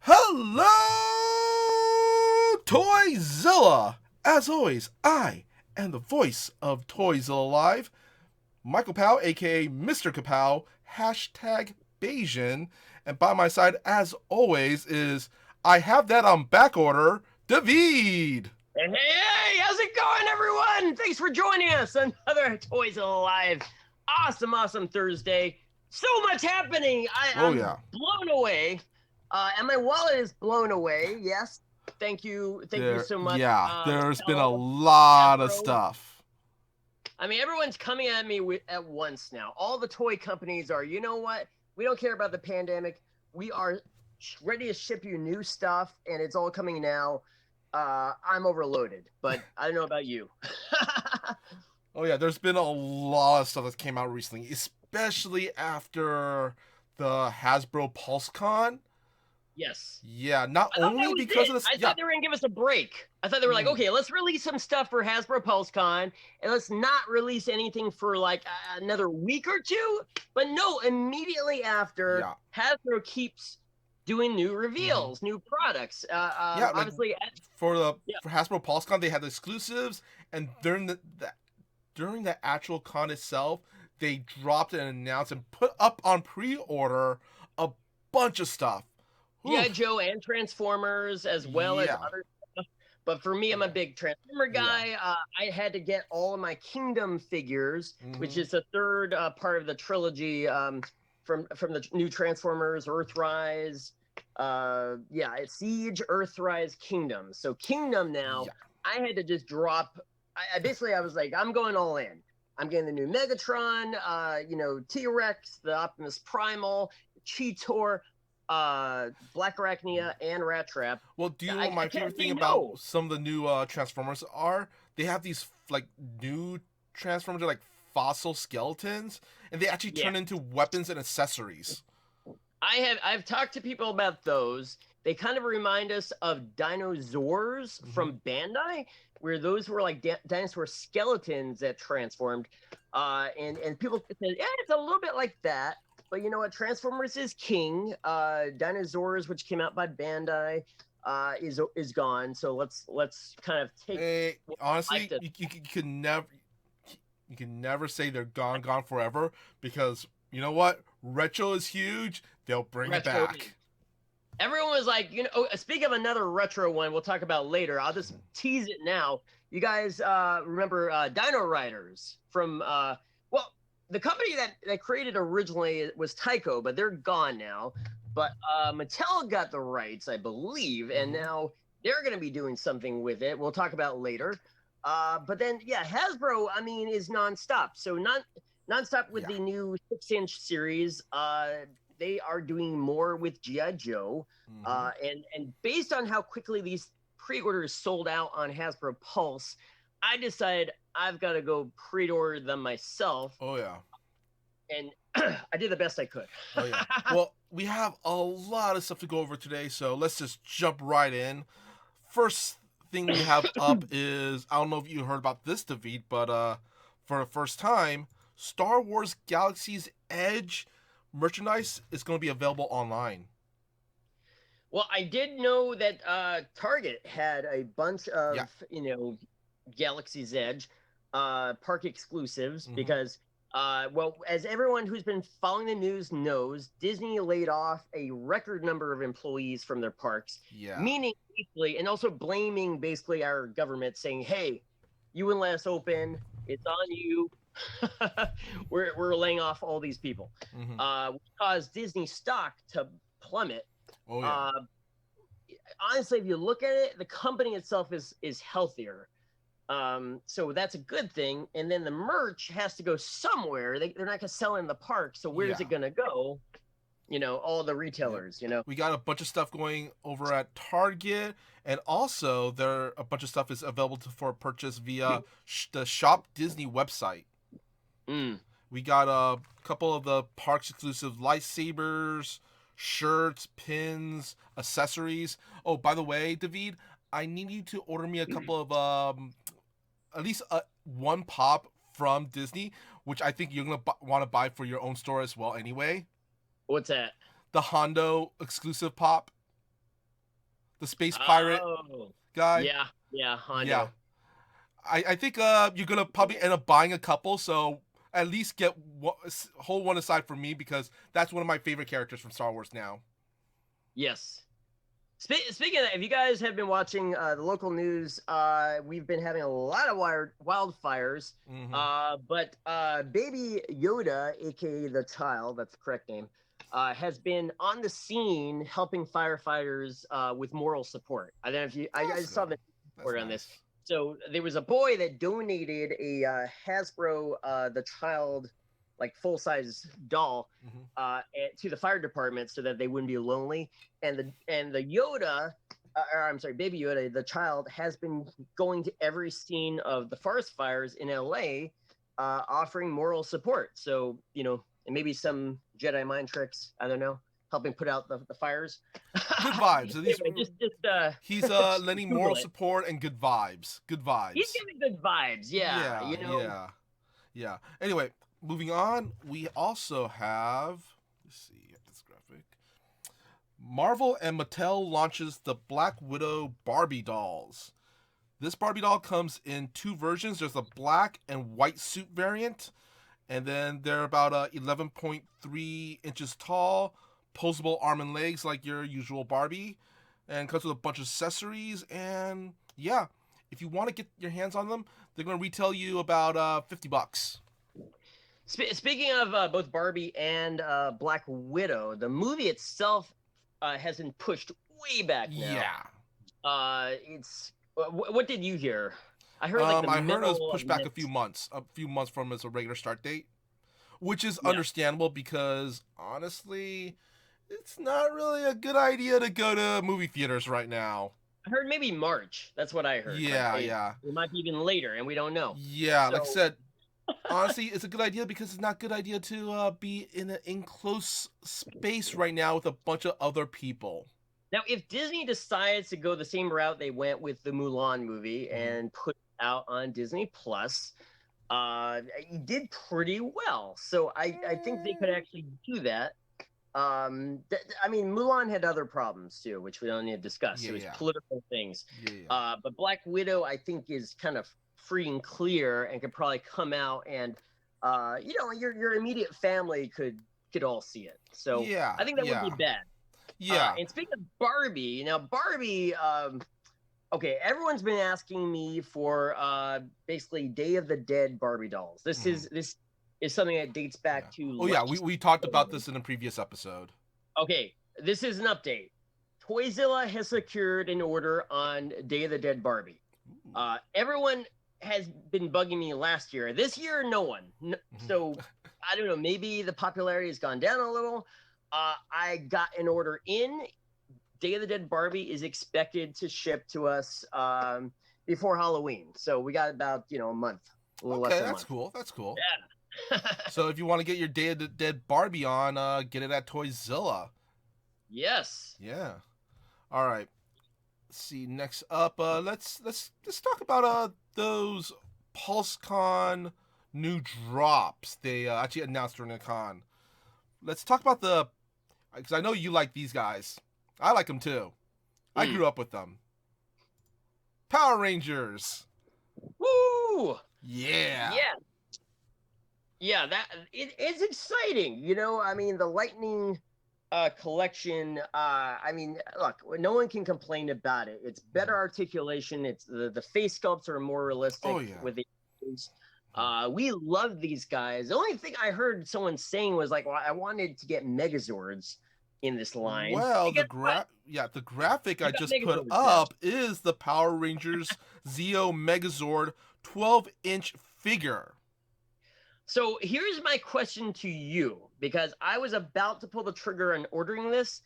Hello, Toyzilla! As always, I am the voice of Toyzilla Live, Michael Kapao, aka Mr. Kapao, hashtag Bayesian, and by my side, as always, is I have that on back order, Dahveed! Hey, how's it going, everyone? Thanks for joining us. Another Toys Alive. Awesome Thursday. So much happening. Oh, I'm yeah. blown away. And my wallet is blown away. Yes. Thank you so much, There's been a Mattel, lot of Hasbro. stuff. I mean, everyone's coming at me at once now. All the toy companies are, you know what? We don't care about the pandemic. We are ready to ship you new stuff, and it's all coming now. I'm overloaded, but I don't know about you. Oh yeah, there's been a lot of stuff that came out recently, especially after the Hasbro PulseCon. Yes. Yeah, not I thought that only was because it. of this. I Yeah, thought they were gonna give us a break. I thought they were like, mm, okay, let's release some stuff for Hasbro PulseCon, and let's not release anything for like another week or two. But no, immediately after, yeah, Hasbro keeps doing new hmm reveals, new products. yeah. Like Obviously, for the yeah, for Hasbro PulseCon, they had the exclusives, and during the actual con itself, they dropped and announced and put up on pre-order a bunch of stuff. GI Oof. Joe and Transformers, as well as Yeah, other stuff. But for me, I'm a yeah, big Transformer yeah. guy. I had to get all of my Kingdom figures, which hmm is the third part of the trilogy from the new Transformers, Earthrise. Yeah, it's Siege, Earthrise, Kingdom. So Kingdom now, Yeah. I had to just drop. I was like, I'm going all in. I'm getting the new Megatron, T-Rex, the Optimus Primal, Cheetor, Black Arachnia, and Rat Trap. Well, do you know I, what I my can't favorite thing say about no. some of the new Transformers are? They have these like new Transformers, are like fossil skeletons, and they actually Yeah, turn into weapons and accessories. I've talked to people about those. They kind of remind us of dinosaurs hmm from Bandai, where those were like dinosaur skeletons that transformed. And people said, yeah, it's a little bit like that. But you know what? Transformers is king. Dinosaurs, which came out by Bandai, is gone. So let's kind of take what we Honestly, liked it. you can never say they're gone forever because you know what? Retro is huge. They'll bring it Retro. back. Everyone was like, speak of another retro one we'll talk about later. I'll just Mhm. tease it now. You guys remember Dino Riders from well, the company that created originally was Tyco, but they're gone now. But Mattel got the rights, I believe, and Mhm. now they're going to be doing something with it. We'll talk about later. But then, yeah, Hasbro, I mean, is nonstop. So nonstop with Yeah. the new 6-inch series. They are doing more with GI Joe, hmm and based on how quickly these pre-orders sold out on Hasbro Pulse, I decided I've got to go pre-order them myself, Oh yeah. and I did the best I could. Oh yeah. Well, we have a lot of stuff to go over today, so let's just jump right in. First thing we have up is I don't know if you heard about this, David, but for the first time, Star Wars Galaxy's Edge merchandise is going to be available online. Well, I did know that Target had a bunch Yeah. of Galaxy's Edge park exclusives hmm because well, as everyone who's been following the news knows, Disney laid off a record number of employees from their parks, Yeah. meaning basically, and also blaming basically our government, saying, "Hey, you wouldn't let us open. It's on you." We're laying off all these people, hmm which caused Disney stock to plummet. Oh yeah. uh, Honestly, if you look at it, the company itself is healthier. So that's a good thing. And then the merch has to go somewhere. They're not going to sell in the park. So where's Yeah. it going to go? All the Yep. retailers. We got a bunch of stuff going over at Target, and also there a bunch of stuff is available for purchase via the Shop Disney website. Mm. We got a couple of the parks exclusive lightsabers, shirts, pins, accessories. Oh, by the way, David, I need you to order me a couple of at least one pop from Disney, which I think you're gonna want to buy for your own store as well. Anyway, What's that? the Hondo exclusive pop. the space pirate Oh, guy. yeah, yeah, Yeah, Hondo. I think you're gonna probably end up buying a couple, so at least hold one aside for me because that's one of my favorite characters from Star Wars now. Yes. Speaking of that, if you guys have been watching the local news, we've been having a lot of wildfires. Mm-hmm. But Baby Yoda, aka the child, that's the correct name, has been on the scene helping firefighters with moral support. I don't know if you, I That's just saw good. the That's report on this. nice. So there was a boy that donated a Hasbro the child like full size doll Mm-hmm. to the fire department so that they wouldn't be lonely. And the Yoda, or I'm sorry, Baby Yoda, the child has been going to every scene of the forest fires in LA, offering moral support. So and maybe some Jedi mind tricks. I don't know, helping put out the fires. Good vibes. At least Anyway, just he's lending moral Google it. support and good vibes. Good He's vibes. giving good vibes. Yeah, Yeah, yeah, yeah. Anyway, moving on, we also have. Let's see this graphic. Marvel and Mattel launches the Black Widow Barbie dolls. This Barbie doll comes in two versions. There's a black and white suit variant, and then they're about 11.3 inches tall, posable arm and legs like your usual Barbie, and comes with a bunch of accessories. And yeah, if you want to get your hands on them, they're going to retail you about $50. Speaking of both Barbie and Black Widow, the movie itself has been pushed way back now. Yeah. It's what did you hear? I heard like the I heard it was middle of pushed back next. a few months from its regular start date, which is Yeah, understandable because honestly, it's not really a good idea to go to movie theaters right now. I heard maybe March. That's what I heard. Like, Yeah, yeah, it might be even later, and we don't know. yeah. Like I So said, honestly, it's a good idea because it's not a good idea to be in an enclosed space right now with a bunch of other people. now, if Disney decides to go the same route they went with the Mulan movie Mm-hmm. and put it out on Disney Plus, it did pretty well. So I think they could actually do that. I mean, Mulan had other problems too, which we don't need to discuss. Yeah, It was yeah, political things. yeah, yeah. But Black Widow, I think, is kind of free and clear and could probably come out and, your immediate family could all see it. So Yeah, I think that would yeah, be bad. yeah. And speaking of Barbie, now Barbie, okay, everyone's been asking me for basically Day of the Dead Barbie dolls. This is something that dates back Yeah. to Oh yeah, last we talked about year. this in a previous episode. Okay, this is an update. TOYZILLA has secured an order on Day of the Dead Barbie. Everyone has been bugging me last year. This year, no one. So I don't know. Maybe the popularity has gone down a little. I got an order in. Day of the Dead Barbie is expected to ship to us before Halloween. So we got about a month, a little less Okay, than a that's month. cool. That's cool. Yeah. So if you want to get your Day of the Dead Barbie on, get it at TOYZILLA. Yes. Yeah. All right. Let's see. Next up, let's talk about those PulseCon new drops they actually announced during the con. Let's talk about because I know you like these guys. I like them too. I grew up with them. Power Rangers. Woo! Yeah. Yeah. Yeah, it's exciting. I mean, the Lightning collection. I mean, look, no one can complain about it. It's better articulation. It's the face sculpts are more realistic Oh, yeah. with the. We love these guys. The only thing I heard someone saying was like, "Well, I wanted to get Megazords in this line." Well, And guess what? the graphic You I got just put Megazords now. up is the Power Rangers Zeo Megazord 12-inch figure. So here's my question to you, because I was about to pull the trigger on ordering this,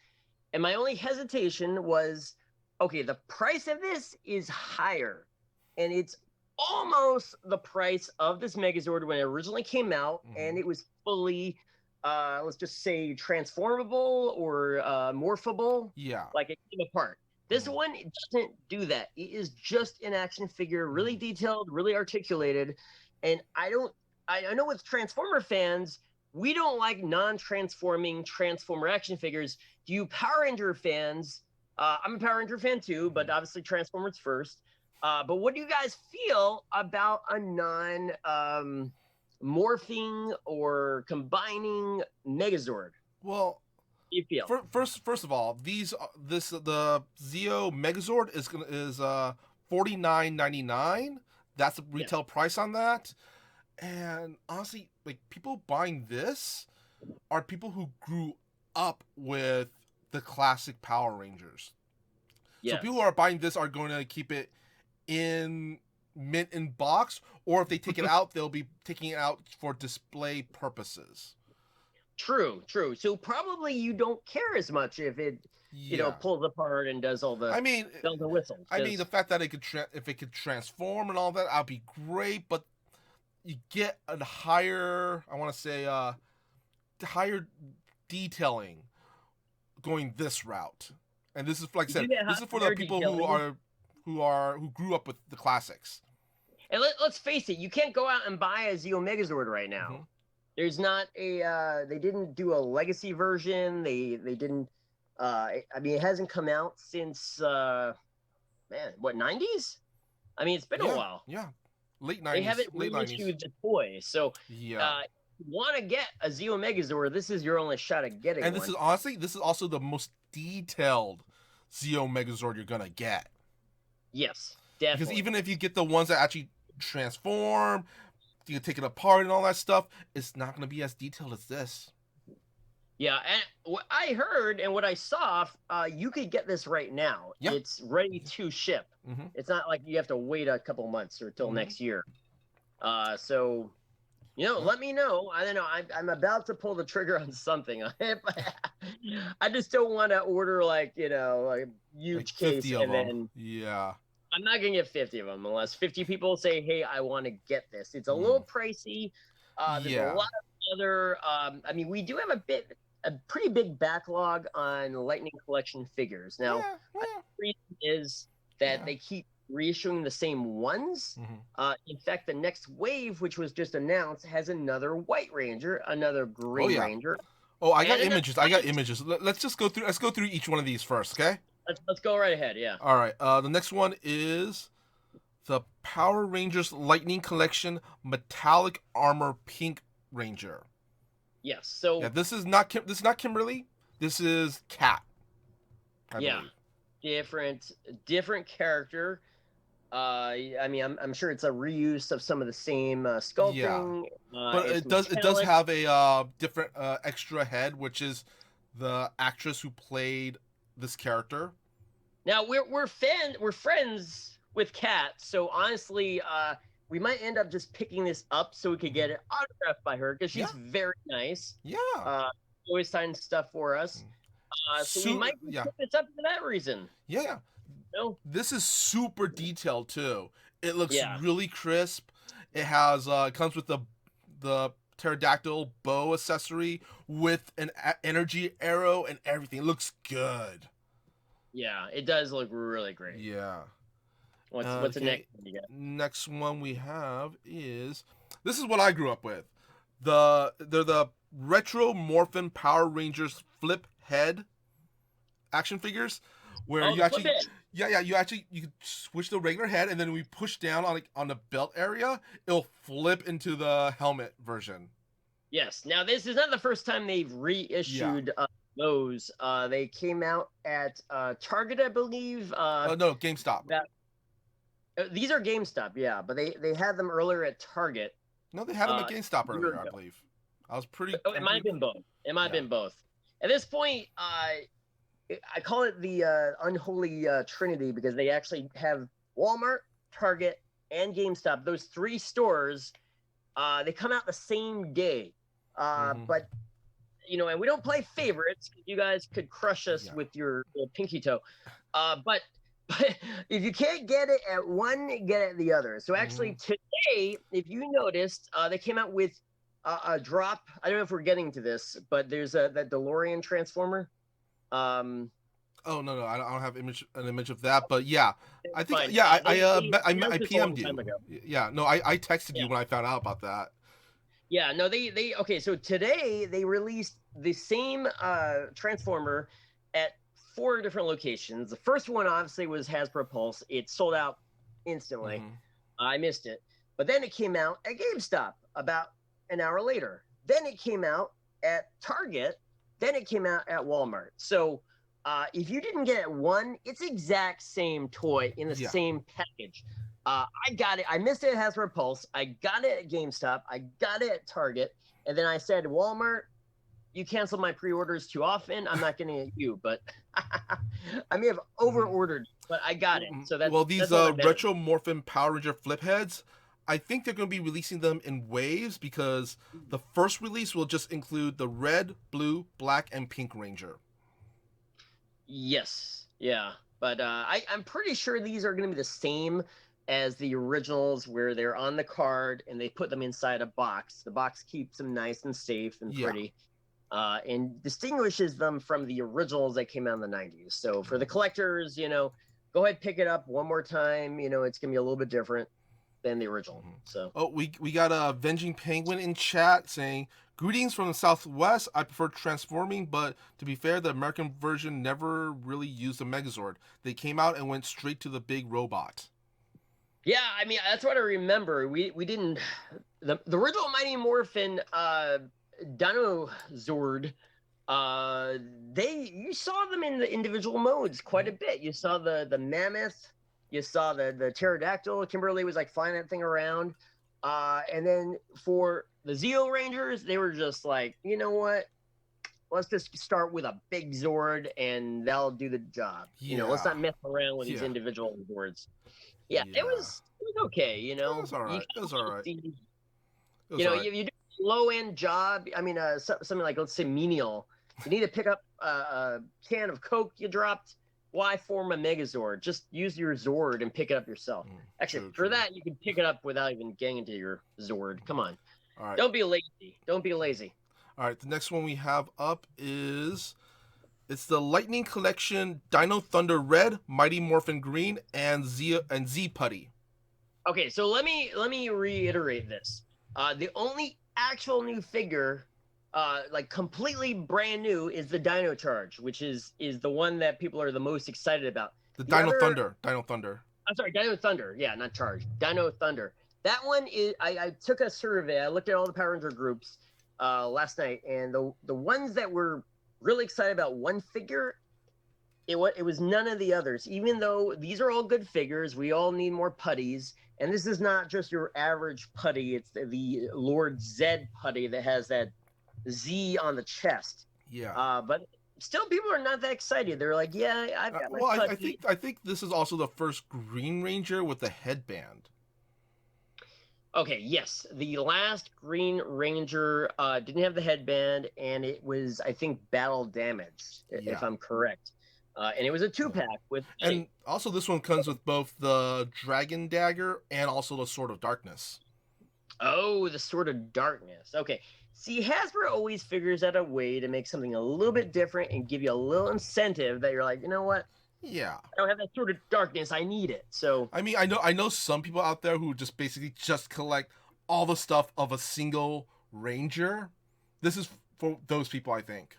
and my only hesitation was, okay, the price of this is higher, and it's almost the price of this Megazord when it originally came out, and it was fully, let's just say, transformable or morphable. Yeah. Like it came apart. This one, it doesn't do that. It is just an action figure, really detailed, really articulated, and I know with Transformer fans, we don't like non-transforming Transformer action figures. Do you Power Ranger fans I'm a Power Ranger fan too, but obviously Transformers first. But what do you guys feel about a non morphing or combining Megazord? Well, What do you feel? first of all, the Zeo Megazord is 49.99. That's the Yes. retail price on that. And honestly, like people buying this are people who grew up with the classic Power Rangers. So Yes. people who are buying this are going to keep it in mint in box, or if they take it out, they'll be taking it out for display purposes. True, true. So probably you don't care as much if it, Yeah. pulls apart and does all the I mean, bells and whistles. the fact that if it could transform and all that, I'd be great. But you get a higher, I want to say, higher detailing going this route. And this is, like I You do said, get this is for the higher people detailing. who grew up with the classics. And let's face it, you can't go out and buy a Zeo Megazord right now. Mm-hmm. There's not a. They didn't do a legacy version. They didn't. I mean, it hasn't come out since man, what, 90s? I mean, it's been a Yeah, while. yeah, late They 90s, haven't late 90s. reissued the toy, so Yeah. want to get a Zeo Megazord, this is your only shot at getting And one. this is also the most detailed Zeo Megazord you're gonna get. Yes, definitely. Because even if you get the ones that actually transform, you can take it apart and all that stuff, it's not gonna be as detailed as this. Yeah, and what I heard and what I saw, you could get this right now. Yeah. It's ready to ship. Mm-hmm. It's not like you have to wait a couple months or till next year. So, let me know. I don't know. I'm about to pull the trigger on something. I just don't want to order like a huge like case 50 of and them. then Yeah. I'm not gonna get 50 of them unless 50 people say, "Hey, I want to get this." It's a little pricey. There's a lot of other. I mean, we do have a pretty big backlog on Lightning Collection figures. Now, the reason is that they keep reissuing the same ones. In fact, the next wave, which was just announced, has another White Ranger, another Green Ranger. Oh, I got images. Let's go through each one of these first, okay? Let's go right ahead. Yeah. All right. The next one is the Power Rangers Lightning Collection Metallic Armor Pink Ranger. Yes. So yeah, this is not Kimberly. This is Kat. I believe. Different character. I mean, I'm sure it's a reuse of some of the same sculpting. But it does have a different extra head, which is the actress who played this character. Now we're friends with Kat, so honestly, we might end up just picking this up so we could get it autographed by her because she's very nice. Yeah. Always signs stuff for us. So we might pick this up for that reason. Yeah. This is super detailed too. It looks really crisp. It has it comes with the pterodactyl bow accessory with an energy arrow and everything. It looks good. Yeah, it does look really great. Yeah. What's the next one you got? Next one we have is this is what I grew up with. They're the Retro Morphin Power Rangers flip head action figures where you actually you could switch the regular head and then we push down on the belt area, it'll flip into the helmet version. Yes. Now this is not the first time they've reissued those. They came out at Target, I believe. No, GameStop. These are GameStop, yeah, but they had them earlier at Target. No, they had them at GameStop earlier, I believe. I was pretty. It might have been both. It might have been both. At this point, I call it the unholy trinity because they actually have Walmart, Target, and GameStop. Those three stores, they come out the same day. But and we don't play favorites. You guys could crush us with your pinky toe. But if you can't get it at one, get it at the other. So actually today, if you noticed, they came out with a drop. I don't know if we're getting to this, but there's that DeLorean Transformer. Oh no, I don't have an image of that, but yeah, I think fine. I PM'd you. Yeah, no, I texted you when I found out about that. Yeah, no, they okay. So today they released the same Transformer at 4 different locations. The first one obviously was Hasbro Pulse. It sold out instantly. Mhm. I missed it. But then it came out at GameStop about an hour later. Then it came out at Target. Then it came out at Walmart. So if you didn't get one, it's exact same toy in the Yeah. same package. I got it. I missed it at Hasbro Pulse. I got it at GameStop. I got it at Target. And then I said, Walmart, you cancel my pre-orders too often. I'm not getting it at you, but I may have over-ordered, but I got it. So Well, these that's all that matters. Retro Morphin Power Ranger flip heads, I think they're going to be releasing them in waves because the first release will just include the red, blue, black, and pink Ranger. Yes, yeah, but I'm pretty sure these are going to be the same as the originals, where they're on the card and they put them inside a box. The box keeps them nice and safe and Yeah. pretty. And distinguishes them from the originals that came out in the 90s. So for the collectors, go ahead, pick it up one more time. It's going to be a little bit different than the original. So Oh, we got a Avenging Penguin in chat saying, "Greetings from the Southwest. I prefer transforming, but to be fair, the American version never really used a Megazord. They came out and went straight to the big robot." yeah, I mean, that's what I remember. We didn't the original Mighty Morphin Dino Zord. You saw them in the individual modes quite a bit. You saw the mammoth, you saw the pterodactyl. Kimberly was like flying that thing around. And then for the Zeo Rangers, they were just like, you know what? Let's just start with a big Zord and that'll do the job. Let's not mess around with these individual Zords. Yeah, it was okay. It was all right. It was all right. You do a low end job. I mean, something like, let's say, menial. You need to pick up a can of Coke you dropped. Why form a Megazord? Just use your Zord and pick it up yourself. Actually, for that, you can pick it up without even getting into your Zord. Come on. All right. Don't be lazy. Don't be lazy. All right. The next one we have up is it's the Lightning Collection Dino Thunder Red, Mighty Morphin Green, and Z Putty. Okay, so let me reiterate this. The only actual new figure, like completely brand new, is the Dino Charge, which is the one that people are the most excited about. The Dino Thunder. Dino Thunder. I'm sorry, Dino Thunder. Yeah, not Charge. Dino Thunder. That one is. I took a survey. I looked at all the Power Ranger groups last night, and the ones that were really excited about one figure, it was none of the others. Even though these are all good figures, we all need more putties. And this is not just your average putty. It's the Lord Zed putty that has that Z on the chest. Yeah. But still, people are not that excited. They're like, yeah, I've got my putty. I think this is also the first Green Ranger with a headband. Okay, yes. The last Green Ranger didn't have the headband, and it was, I think, battle damaged, if I'm correct. And it was a 2-pack with. And also, this one comes with both the Dragon Dagger and also the Sword of Darkness. Oh, the Sword of Darkness. Okay. See, Hasbro always figures out a way to make something a little bit different and give you a little incentive that you're like, you know what? Yeah. I don't have that Sword of Darkness. I need it. So. I mean, I know some people out there who just basically just collect all the stuff of a single Ranger. This is for those people, I think.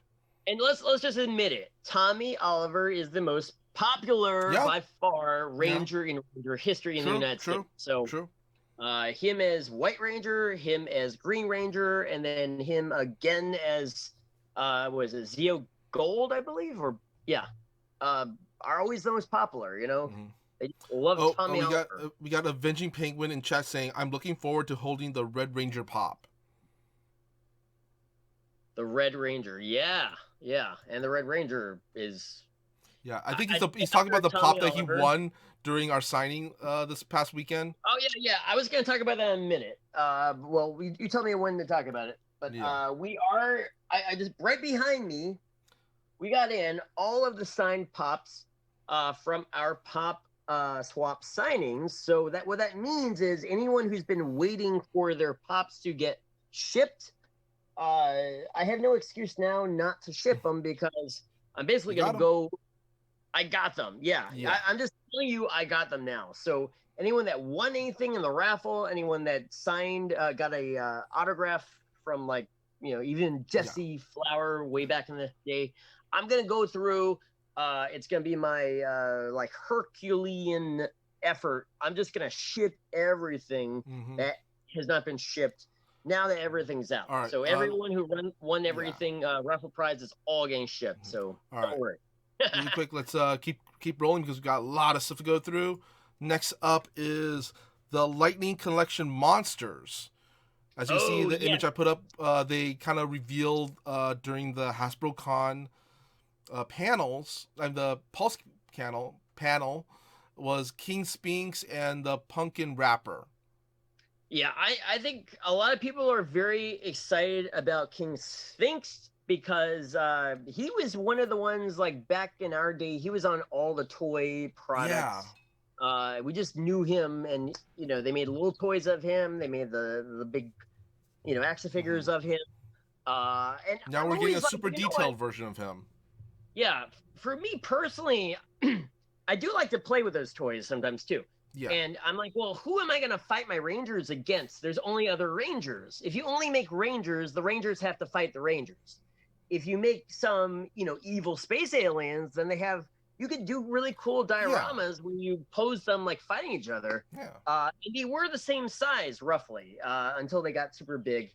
And let's just admit it. Tommy Oliver is the most popular by far Ranger in Ranger history in the United States. So him as White Ranger, him as Green Ranger, and then him again as was it Zeo Gold, I believe, or are always the most popular. They love Tommy Oliver. We got Avenging Penguin in chat saying, "I'm looking forward to holding the Red Ranger pop." The Red Ranger, yeah, and the Red Ranger is. Yeah, I think he's talking about the pop that he won during our signing this past weekend. Oh yeah. I was going to talk about that in a minute. Well, you tell me when to talk about it, but we are. I just right behind me. We got in all of the signed pops from our pop swap signings. So what that means is anyone who's been waiting for their pops to get shipped. I have no excuse now not to ship them because I'm basically going to go. I got them. Yeah. I'm just telling you, I got them now. So anyone that won anything in the raffle, anyone that signed, got a autograph from even Jesse Flower way back in the day, I'm going to go through, It's gonna be my like Herculean effort. I'm just gonna ship everything Mm-hmm. that has not been shipped now that everything's out. All right. So everyone who won Yeah. everything raffle prize is all getting shipped. Mhm. So All don't right. worry. Really quick, let's keep rolling because we got a lot of stuff to go through. Next up is the Lightning Collection Monsters. As you see Oh the yes, image I put up, they kind of revealed during the HasbroCon panels, and the Pulse panel was King Spinks and the Pumpkin Rapper. yeah. I think a lot of people are very excited about King Sphinx because he was one of the ones like back in our day. He was on all the toy Yeah. products. We just knew him, and they made little toys of him. They made the big action Mm-hmm. figures of him. And Now I'm we're getting a always like, super you know what? detailed version of him. Yeah, for me personally, I do like to play with those toys sometimes too. Yeah. And I'm like, well, who am I going to fight my Rangers against? There's only other Rangers. If you only make Rangers, the Rangers have to fight the Rangers. If you make some, evil space aliens, then you could do really cool Yeah. dioramas when you pose them like fighting each other. Yeah. And they were the same size roughly until they got super big.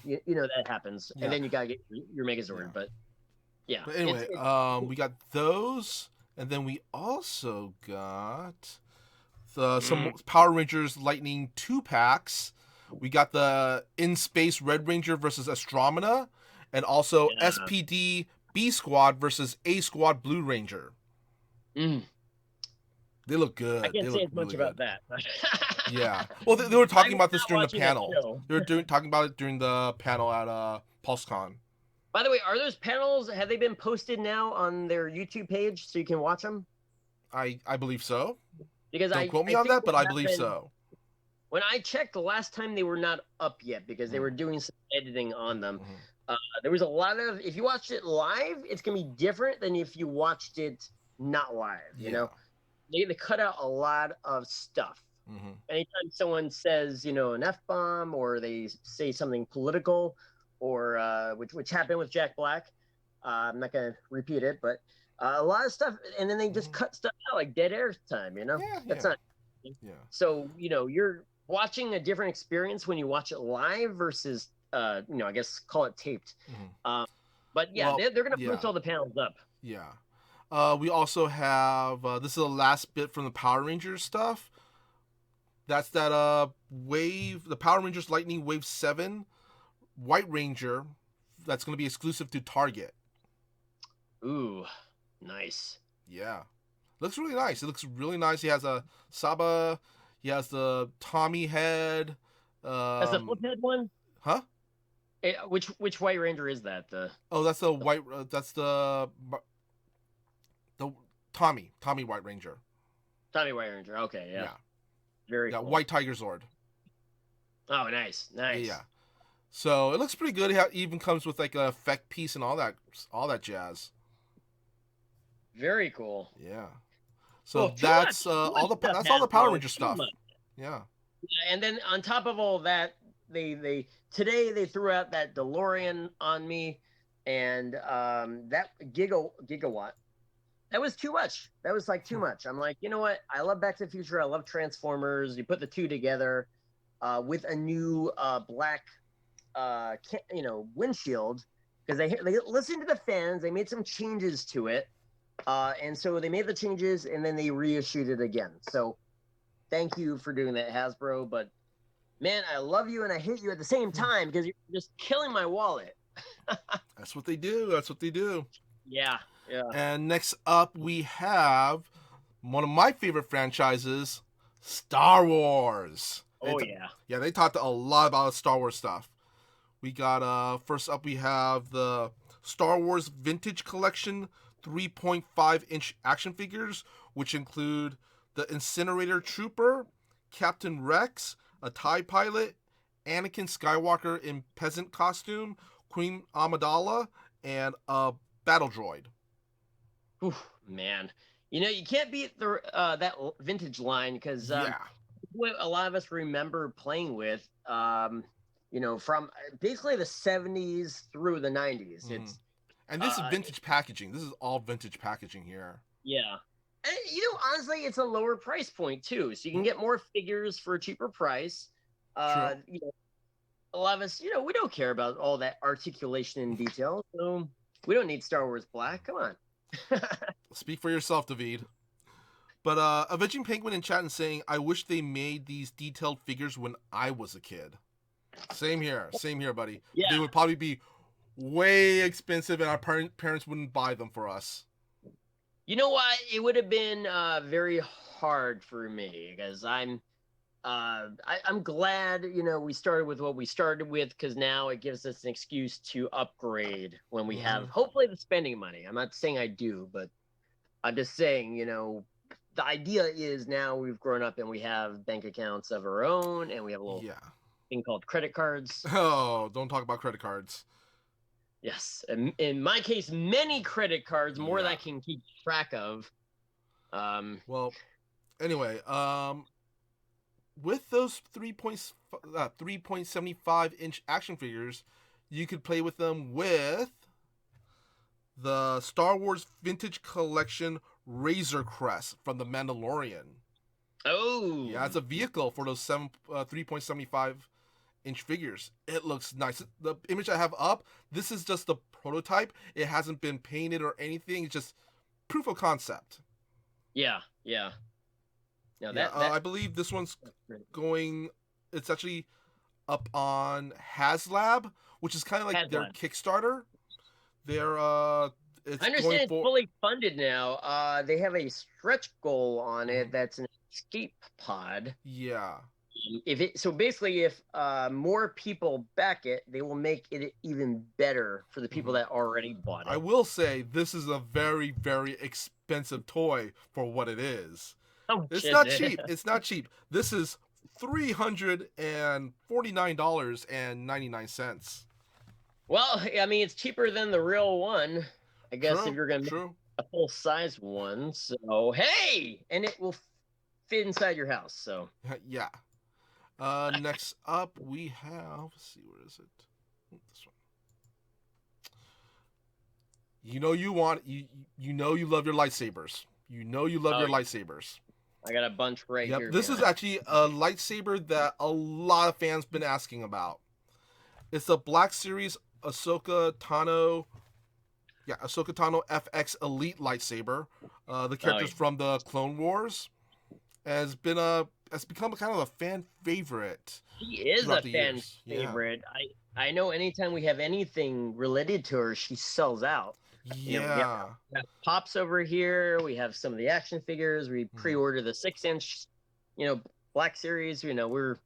That happens. And Yeah. then you got to get your Yeah. Megazord. But yeah, But anyway, cool. we got those, and then we also got some Mm. Power Rangers Lightning 2 packs. We got the In Space Red Ranger versus Astromeda, and also Yeah. SPD B Squad versus A Squad Blue Ranger. Mm. They look I good. They can't say look as much really about good. that. Yeah. Well, they were I talking was about this not during the watching that panel. show. They were talking about it during the panel at PulseCon. By the way, are those panels, have they been posted now on their YouTube page so you can watch them? I believe so. Because Don't quote me I on think that, what but I believe happened so. when I checked the last time, they were not up yet because they Mm-hmm. were doing some editing on them. Mm-hmm. There was a lot of, if you watched it live, it's going to be different than if you watched it not live. Yeah. They cut out a lot of stuff. Mm-hmm. Anytime someone says, an F bomb or they say something political, or which happened with Jack Black, I'm not gonna repeat it, but a lot of stuff, and then they just Mm-hmm. cut stuff out like dead air time. Yeah. That's Yeah. not. Yeah. So you're watching a different experience when you watch it live versus I guess call it taped. Mm-hmm. But yeah, Well, they're gonna post yeah. all the panels up. Yeah. We also have this is the last bit from the Power Rangers stuff. That's that wave, the Power Rangers Lightning Wave 7 White Ranger that's going to be exclusive to Target. Ooh, nice. Yeah. Looks really nice. It looks really nice. He has a Saba, he has the Tommy head. That's the flip head one. Huh? Which White Ranger is that? Oh, that's the white that's the Tommy White Ranger. Tommy White Ranger. Okay, yeah. Yeah. Very Yeah, cool. White Tiger Zord. Oh, nice. Yeah. So it looks pretty good. It even comes with like a effect piece and all that jazz. Very cool. Yeah. So Well, that's too much stuff, all the Power Hasbro. Ranger Too stuff. much. Yeah. And then on top of all that, they today they threw out that DeLorean on me, and that gigawatt. That was too much. That was like too much. I'm like, you know what? I love Back to the Future. I love Transformers. You put the two together with a new black, windshield, because they listened to the fans. They made some changes to it, and so they made the changes and then they reissued it again. So thank you for doing that, Hasbro. But man, I love you and I hate you at the same time because you're just killing my wallet. That's what they do. That's what they do. Yeah. Yeah. And next up, we have one of my favorite franchises, Star Wars. Oh yeah. Yeah, they talked a lot about Star Wars stuff. We got first up we have the Star Wars Vintage Collection 3.5-inch action figures, which include the Incinerator Trooper, Captain Rex, a TIE pilot, Anakin Skywalker in peasant costume, Queen Amidala, and a battle droid. Oof, man, you can't beat the that vintage line because Yeah. what a lot of us remember playing with, from basically the 70s through the 90s. Mhm. And this is vintage packaging. This is all vintage packaging here. Yeah. And, honestly, it's a lower price point too, so you can get more figures for a cheaper price. True. A lot of us, we don't care about all that articulation and detail, so we don't need Star Wars Black. Come on. Speak for yourself, Dahveed. But Avenging Penguin in chat and saying, I wish they made these detailed figures when I was a kid. Same here, buddy. Yeah. They would probably be way expensive, and our parents wouldn't buy them for us. You know what? It would have been very hard for me because I'm glad we started with what we started with, because now it gives us an excuse to upgrade when we have hopefully the spending money. I'm not saying I do, but I'm just saying the idea is now we've grown up and we have bank accounts of our own, and we have a little thing called credit cards. Oh, don't talk about credit cards. Yes, in my case, many credit cards, more than I can keep track of. Well, anyway, with those 3.75-inch action figures, you could play with them with the Star Wars Vintage Collection Razor Crest from The Mandalorian. Oh, yeah, it's a vehicle for those 3.75-inch figures. It looks nice. The image I have up, this is just the prototype. It hasn't been painted or anything. It's just proof of concept. Yeah. No, I believe this one's going. It's actually up on HasLab, which is kind of like their Kickstarter. I understand it's fully funded now. They have a stretch goal on it that's an escape pod. Yeah. So basically, if more people back it, they will make it even better for the people that already bought it. I will say this is a very, very expensive toy for what it is. Oh, it's not cheap. It's not cheap. This is $349.99. Well, I mean, it's cheaper than the real one, I guess, if you're going to make a full-size one. So, hey! And it will fit inside your house, so. Yeah. Next up, we have... Let's see, where is it? This one. You know you love your lightsabers. You know you love your lightsabers. I got a bunch right here. This is actually a lightsaber that a lot of fans been asking about. It's the Black Series Ahsoka Tano FX Elite lightsaber. The characters from the Clone Wars has become kind of a fan favorite. She is a fan favorite. I know anytime we have anything related to her, she sells out. Yeah. We have Pops over here. We have some of the action figures. We pre-order the 6-inch, Black Series. We're.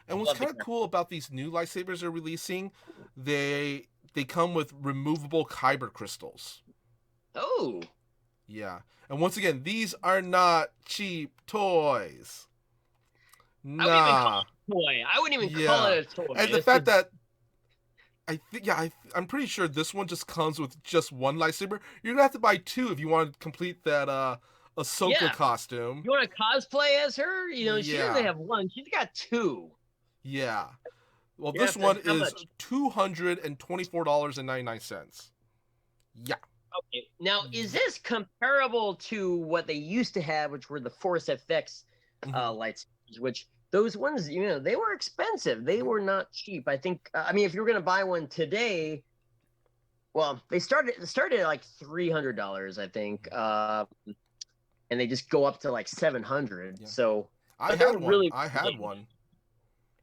And what's kind of cool about these new lightsabers they're releasing, they come with removable kyber crystals. Oh. Yeah. And once again, these are not cheap toys. Nah. I wouldn't even call it a toy. And the fact that I'm pretty sure this one just comes with just one lightsaber. You're gonna have to buy two if you want to complete that Ahsoka costume. You want to cosplay as her? She doesn't have one. She's got two. Yeah. Well, this one is $224.99. Yeah. Okay. Now, is this comparable to what they used to have, which were the Force FX lightsabers, which those ones, they were expensive. They were not cheap. I think, if you were going to buy one today, well, they started at like $300, I think. And they just go up to like $700. Yeah. So I had one.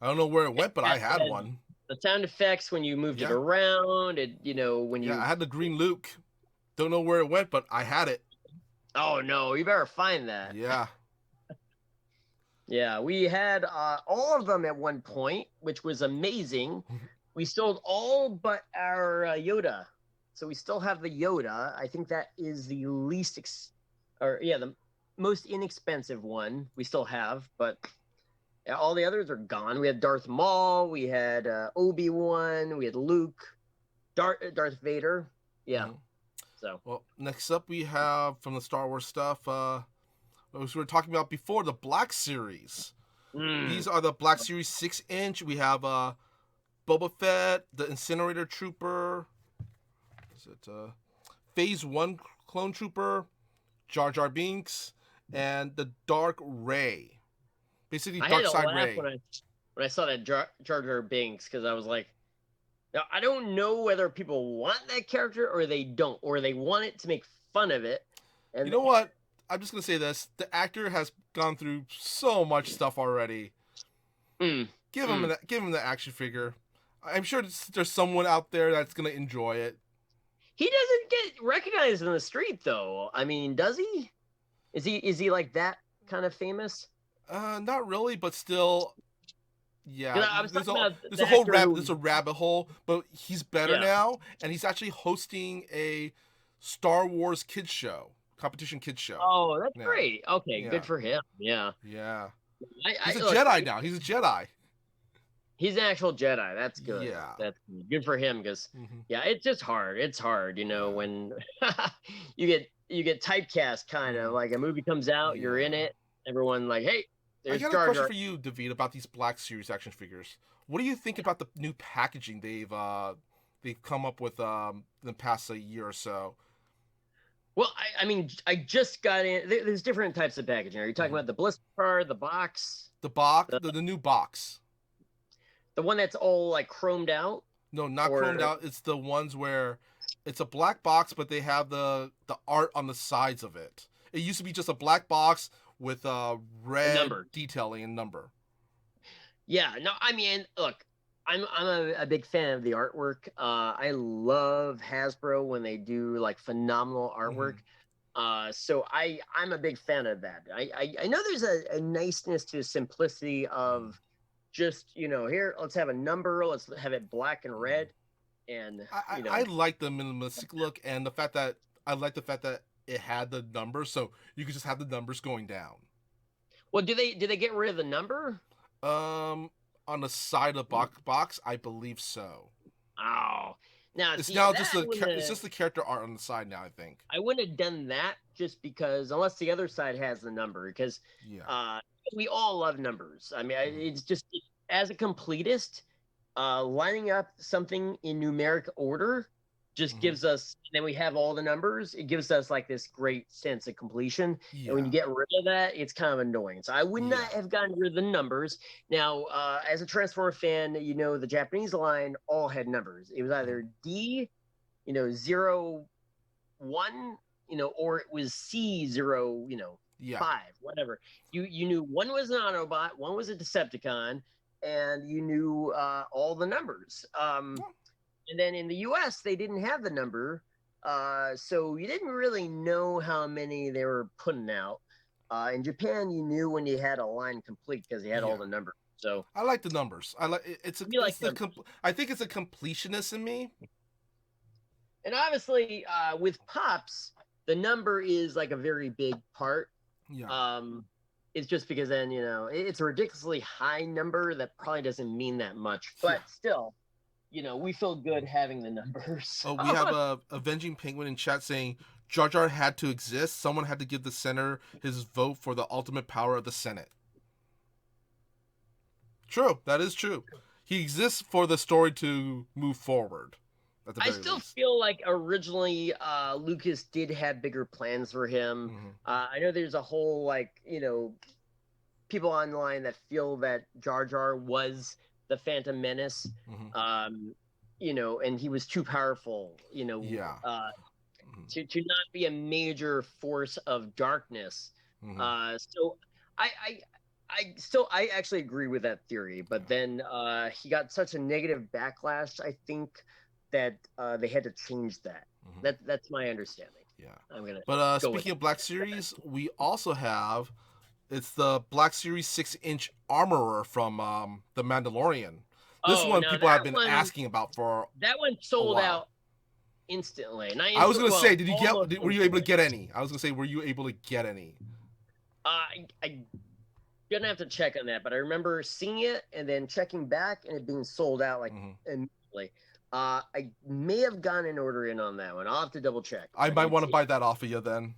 I don't know where it went, but I had one. The sound effects when you moved it around, when you... Yeah, I had the green Luke. Don't know where it went, but I had it. Oh, no, you better find that. Yeah. Yeah, we had all of them at one point, which was amazing. We sold all but our Yoda. So we still have the Yoda. I think that is the the most inexpensive one we still have, but all the others are gone. We had Darth Maul, we had Obi-Wan, we had Luke, Darth Vader. Yeah. So. Well, next up we have from the Star Wars stuff, as we were talking about before, the Black Series. These are the Black Series 6-inch. We have Boba Fett, the Incinerator Trooper. was it? Phase 1 clone trooper, Jar Jar Binks, and the Dark Ray. Basically, I had Dark to Side laugh Ray. when I saw that Jar Jar Binks because I was like, now I don't know whether people want that character or they don't, or they want it to make fun of it. You And know what? I'm just gonna say this: the actor has gone through so much stuff already. mm, mm. Give him the action figure. I'm sure there's someone out there that's gonna enjoy it. He doesn't get recognized in the street though. I mean, does he? Is he like that kind of famous? Not really, but still, yeah. 'Cause I was talking about There's a the whole actor rabbit. who, There's a rabbit hole, but he's better yeah. now, and he's actually hosting a Star Wars kids show, competition kids show. Oh, that's Yeah, great. Okay, yeah, good for him. Yeah. yeah. He's I a look. Jedi now. He's a Jedi. He's an actual Jedi. That's good. Yeah. That's good for him because Hmm. yeah, it's just hard. It's hard, Yeah. when you get typecast kind of Mhm. like a movie comes out, you're in Yeah. it, everyone like, hey, I there's got a Jar question Jar. for you, David, about these Black Series action figures. What do you think about the new packaging they've come up with in the past year or so? Well, I mean, I just got in. There's different types of packaging. Are you talking Hmm. about the blister card, the box, The box, the the new box. the one that's all like chromed out, No, not chromed or out. It's the ones where it's a black box, but they have the art on the sides of it. It used to be just a black box with the red number? detailing and number. Yeah, no, I mean, look, I'm a big fan of the artwork. I love Hasbro when they do like phenomenal artwork. Hmm. So I'm a big fan of that. I know there's a niceness to simplicity of just here, let's have a number, let's have it black and red, and I like the minimalistic look and the fact that I like the fact that it had the numbers, so you could just have the numbers going down. well, do they get rid of the number? Um, on the side of the box, I believe so. Oh, now It's see now just that the would it's just the character art on the side now. I think. I wouldn't have done that just because unless the other side has the number because Yeah. uh, we all love numbers. I mean, Mhm. it's just as a completist, lining up something in numeric order just Mhm. gives us. Then we have all the numbers. It gives us like this great sense of completion. And when you Yeah. get rid of that, it's kind of annoying. So I would not Yeah. have gotten rid of the numbers. Now, as a Transformer fan, the Japanese line all had numbers. It was Mhm. either D, 0, 1, or it was C0, Yeah. 5, whatever. You knew one was an Autobot, one was a Decepticon, and you knew all the numbers. And then in the U.S., they didn't have the number, so you didn't really know how many they were putting out. In Japan, you knew when you had a line complete because you had all Yeah. the numbers. So I like the numbers. I like we like numbers. I think it's a completionist in me. And obviously, with Pops, the number is like a very big part. Yeah. Um, it's just because then it's a ridiculously high number that probably doesn't mean that much, Yeah. but still, we feel good having the numbers. Oh, we have a avenging penguin in chat saying Jar Jar had to exist. Someone had to give the Senate his vote for the ultimate power of the Senate. True, that is true. He exists for the story to move forward. At the I very still least. feel like originally Lucas did have bigger plans for him. Mm-hmm. I know there's a whole people online that feel that Jar Jar was the Phantom Menace. Mm-hmm. And he was too powerful, Yeah. to not be a major force of darkness. Mm-hmm. So I actually agree with that theory, but then he got such a negative backlash, I think, that they had to change that. Mm-hmm. That's my understanding. Yeah. I'm gonna But go with speaking of Black Series, we also have it's the Black Series 6-inch armorer from The Mandalorian. This one now people have that been one asking about for that one a sold while. out instantly. I was gonna say, were you able to instantly. get any? I was gonna say, were you able to get any? I gonna have to check on that, but I remember seeing it and then checking back and it being sold out like immediately. I may have gotten an order in on that one. I'll have to double check. I But might want to buy that off of you then.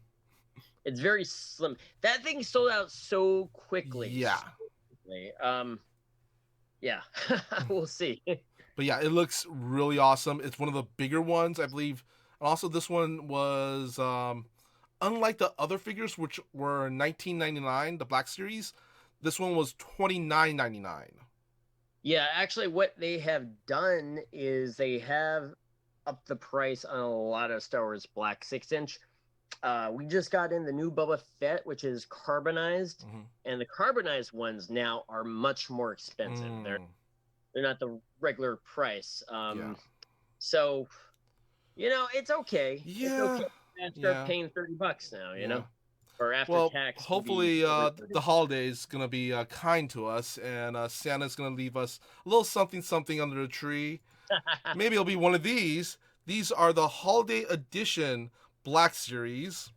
it's very slim. That thing sold out so quickly. Yeah. Yeah. We'll see. But yeah, it looks really awesome. It's one of the bigger ones, I believe. And also, this one was unlike the other figures, which were 19.99, the Black Series. This one was 29.99. Yeah, actually, what they have done is they have upped the price on a lot of Star Wars Black 6 inch. We just got in the new Boba Fett, which is carbonized, Mm-hmm. and the carbonized ones now are much more expensive. They're not the regular price. Yeah. So it's okay. It's Yeah. okay. I start Yeah. paying $30 now. Yeah. Or after Well, tax, maybe hopefully, over 30. the holidays gonna be kind to us, and Santa's gonna leave us a little something, something under the tree. Maybe it'll be one of these. These are the holiday edition Black Series.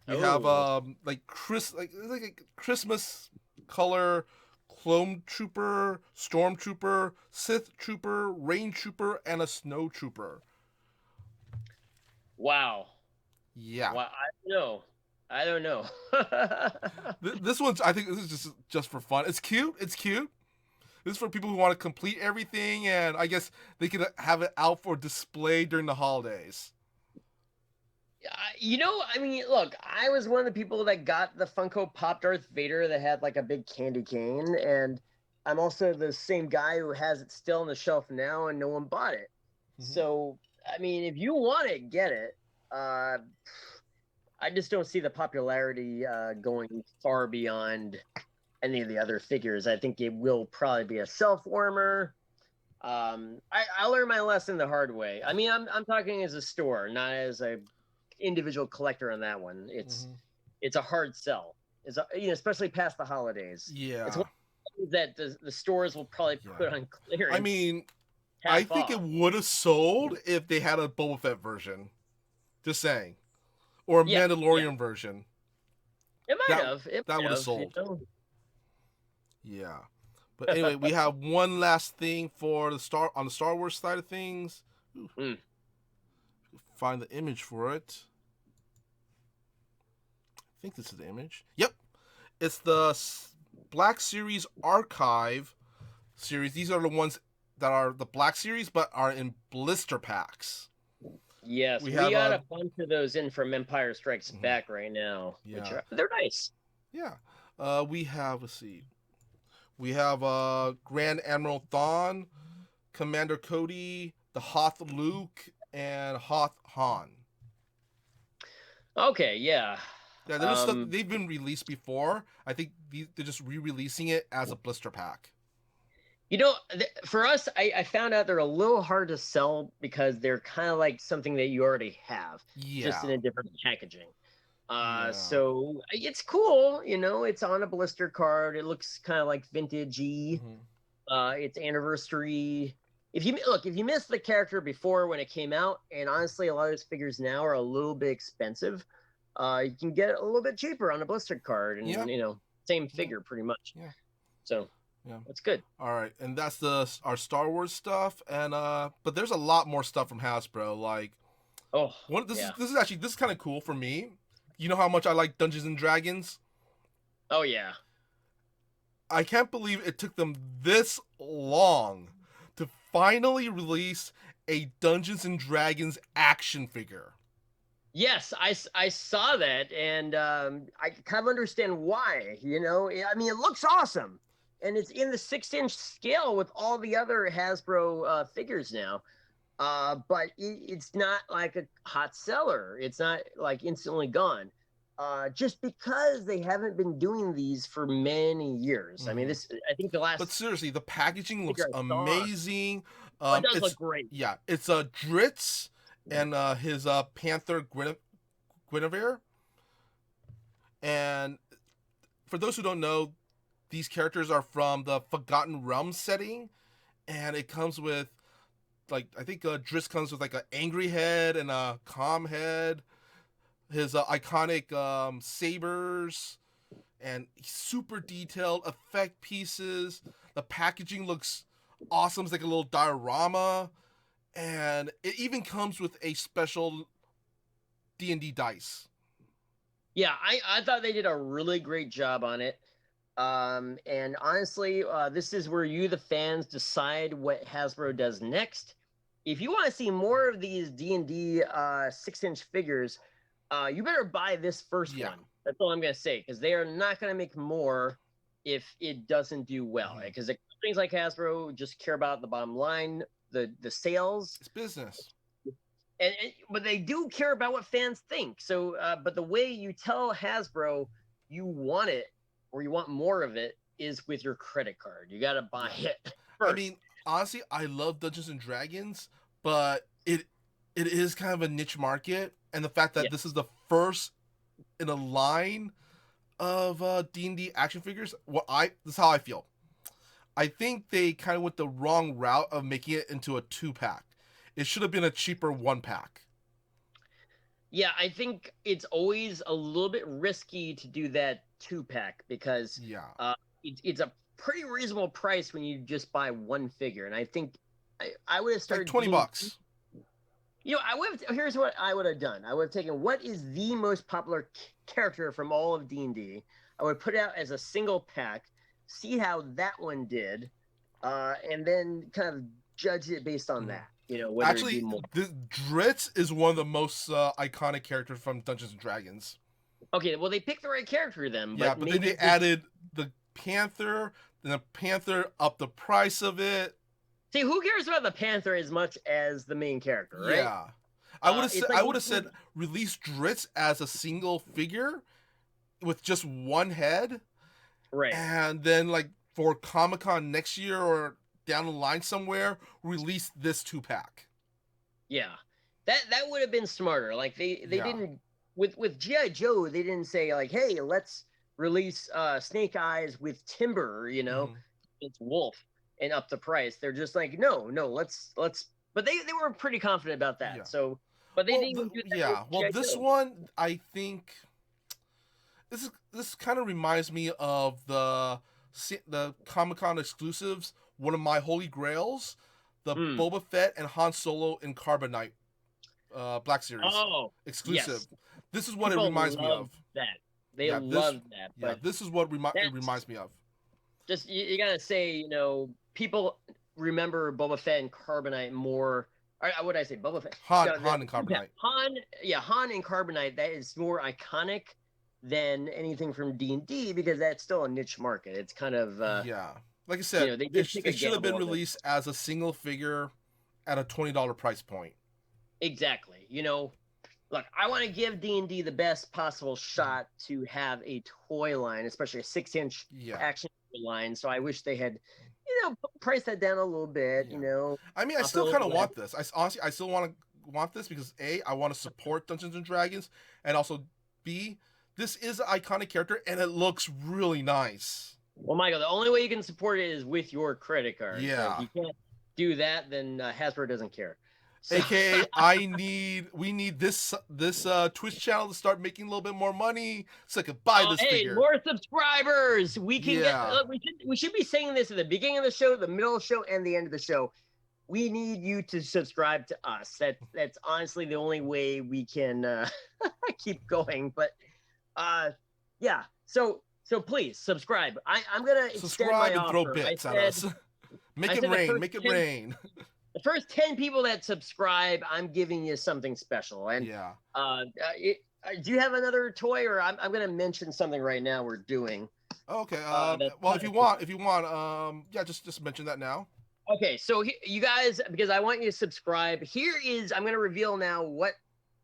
We have Oh, like a Christmas color Clone Trooper, Stormtrooper, Sith Trooper, Rain Trooper, and a Snow Trooper. wow. Yeah. Wow. I don't know. This one's, I think this is just for fun. It's cute. It's cute. This is for people who want to complete everything, and I guess they can have it out for display during the holidays. I mean, look, I was one of the people that got the Funko Pop Darth Vader that had like a big candy cane, and I'm also the same guy who has it still on the shelf now, and no one bought it. Mm-hmm. So, I mean, if you want it, get it. I just don't see the popularity going far beyond any of the other figures. I think it will probably be a self warmer. I learned my lesson the hard way. I mean, I'm talking as a store, not as a individual collector on that one. It's a hard sell. Especially past the holidays. Yeah. It's one that the stores will probably put on clearance. I mean, I think it would have sold if they had a Boba Fett version. Just saying. Or a Mandalorian version. It might have. That would have sold. Yeah. But anyway, we have one last thing for the Star Wars side of things. Find the image for it. I think this is the image. Yep. It's the Black Series Archive series. These are the ones that are the Black Series, but are in blister packs. Yes, we got a bunch of those in from Empire Strikes Back right now. Yeah. They're nice. Yeah. We have, let's see. We have Grand Admiral Thrawn, Commander Cody, the Hoth Luke, and Hoth Han. Okay, yeah. Yeah, there's stuff, they've been released before. I think they're just re-releasing it as a blister pack. For us, I found out they're a little hard to sell because they're kind of like something that you already have, just in a different packaging. So it's cool, it's on a blister card. It looks kind of like vintagey. It's anniversary. If you missed the character before when it came out, and honestly, a lot of those figures now are a little bit expensive. You can get it a little bit cheaper on a blister card, and same figure pretty much. Yeah. So that's good. All right, and that's our Star Wars stuff, and but there's a lot more stuff from Hasbro. Like, this is kind of cool for me. You know how much I like Dungeons and Dragons? Oh yeah. I can't believe it took them this long to finally release a Dungeons and Dragons action figure. Yes, I saw that, and I kind of understand why. I mean, it looks awesome, and it's in the 6-inch scale with all the other Hasbro figures now. But it's not like a hot seller. It's not like instantly gone. Just because they haven't been doing these for many years. I mean, I think the last. But seriously, the packaging looks amazing. It does look great. Yeah, it's Dritz and his Panther Guinevere. And for those who don't know, these characters are from the Forgotten Realms setting, and it comes with, like, I think Dritz comes with like an angry head and a calm head, his iconic sabers, and super detailed effect pieces. The packaging looks awesome. It's like a little diorama, and it even comes with a special D&D dice. Yeah, I thought they did a really great job on it. And honestly, this is where you, the fans, decide what Hasbro does next. if you want to see more of these D&D 6-inch figures, you better buy this first Yeah. one. That's all I'm gonna say, because they are not gonna make more if it doesn't do well. Mhm. Because companies like Hasbro just care about the bottom line, the sales, It's business. and but they do care about what fans think. So, but the way you tell Hasbro you want it or you want more of it is with your credit card. You got to buy Yeah. it I first. mean, honestly, I love Dungeons and Dragons, but it is kind of a niche market, and the fact Yeah. that this is the first in a line of D&D action figures, this is how I feel. I think they kind of went the wrong route of making it into a 2-pack. It should have been a cheaper 1-pack. Yeah, I think it's always a little bit risky to do that 2-pack because Yeah. it's a pretty reasonable price when you just buy one figure. And I think I would have It's like started 20 doing, bucks. I would have, here's what I would have done. I would have taken what is the most popular character from all of D&D. I would put it out as a single pack, see how that one did, and then kind of judge it based on Mhm. that. Whether it do Actually, more. the Dritz is one of the most iconic characters from Dungeons and Dragons. Okay, well they picked the right character then, Yeah, but but then maybe they added the Panther, then the Panther upped the price of it. see who cares about the Panther as much as the main character, right? Yeah. I would have said It's like release Dritz as a single figure with just one head, right. and then like for Comic Con next year or down the line somewhere, release this 2-pack. Yeah, that would have been smarter. Like they Yeah. didn't with GI Joe. They didn't say like, hey, let's release Snake Eyes with Timber. Mm-hmm. It's Wolf and up the price. They're just like, no, let's. But they were pretty confident about that. Yeah. So, but they Well, didn't even do that with yeah. Well, GI this Joe. one I think this kind of reminds me of the Comic Con exclusives. One of my holy grails, the Hmm. Boba Fett and Han Solo in Carbonite Black Series Oh exclusive. yes, This is what it people reminds me love of. that. They Yeah, love that. But this is what it that's reminds me of. just you gotta say, people remember Boba Fett and Carbonite more. Or what did I say? Boba Fett. Han and Carbonite. Han, yeah, Han and Carbonite. That is more iconic than anything from D&D because that's still a niche market. It's kind of Yeah, like I said, they did take a it should have been gamble of it. released as a single figure at a $20 price point. Exactly. Look, I want to give D&D the best possible shot to have a toy line, especially a 6-inch Yeah. action line. So I wish they had, priced that down a little bit. Yeah. I mean, I still kind of want this. I still want this because A, I want to support Dungeons and Dragons, and also B, this is an iconic character and it looks really nice. Well, Michael, the only way you can support it is with your credit card. Yeah. So if you can't do that, then Hasbro doesn't care. So, AKA, we need this Twitch channel to start making a little bit more money so I could buy this figure. More subscribers. We can Yeah. get. We should be saying this at the beginning of the show, the middle of the show, and the end of the show. We need you to subscribe to us. That's honestly the only way we can keep going. But yeah. So please subscribe. I'm gonna extend Subscribe my and throw offer. bits at us. Make it rain. Make it rain. The first 10 people that subscribe, I'm giving you something special. And Yeah. do you have another toy, or I'm going to mention something right now we're doing? Okay. Well, if you want, yeah, just mention that now. Okay, so you guys, because I want you to subscribe. I'm going to reveal now what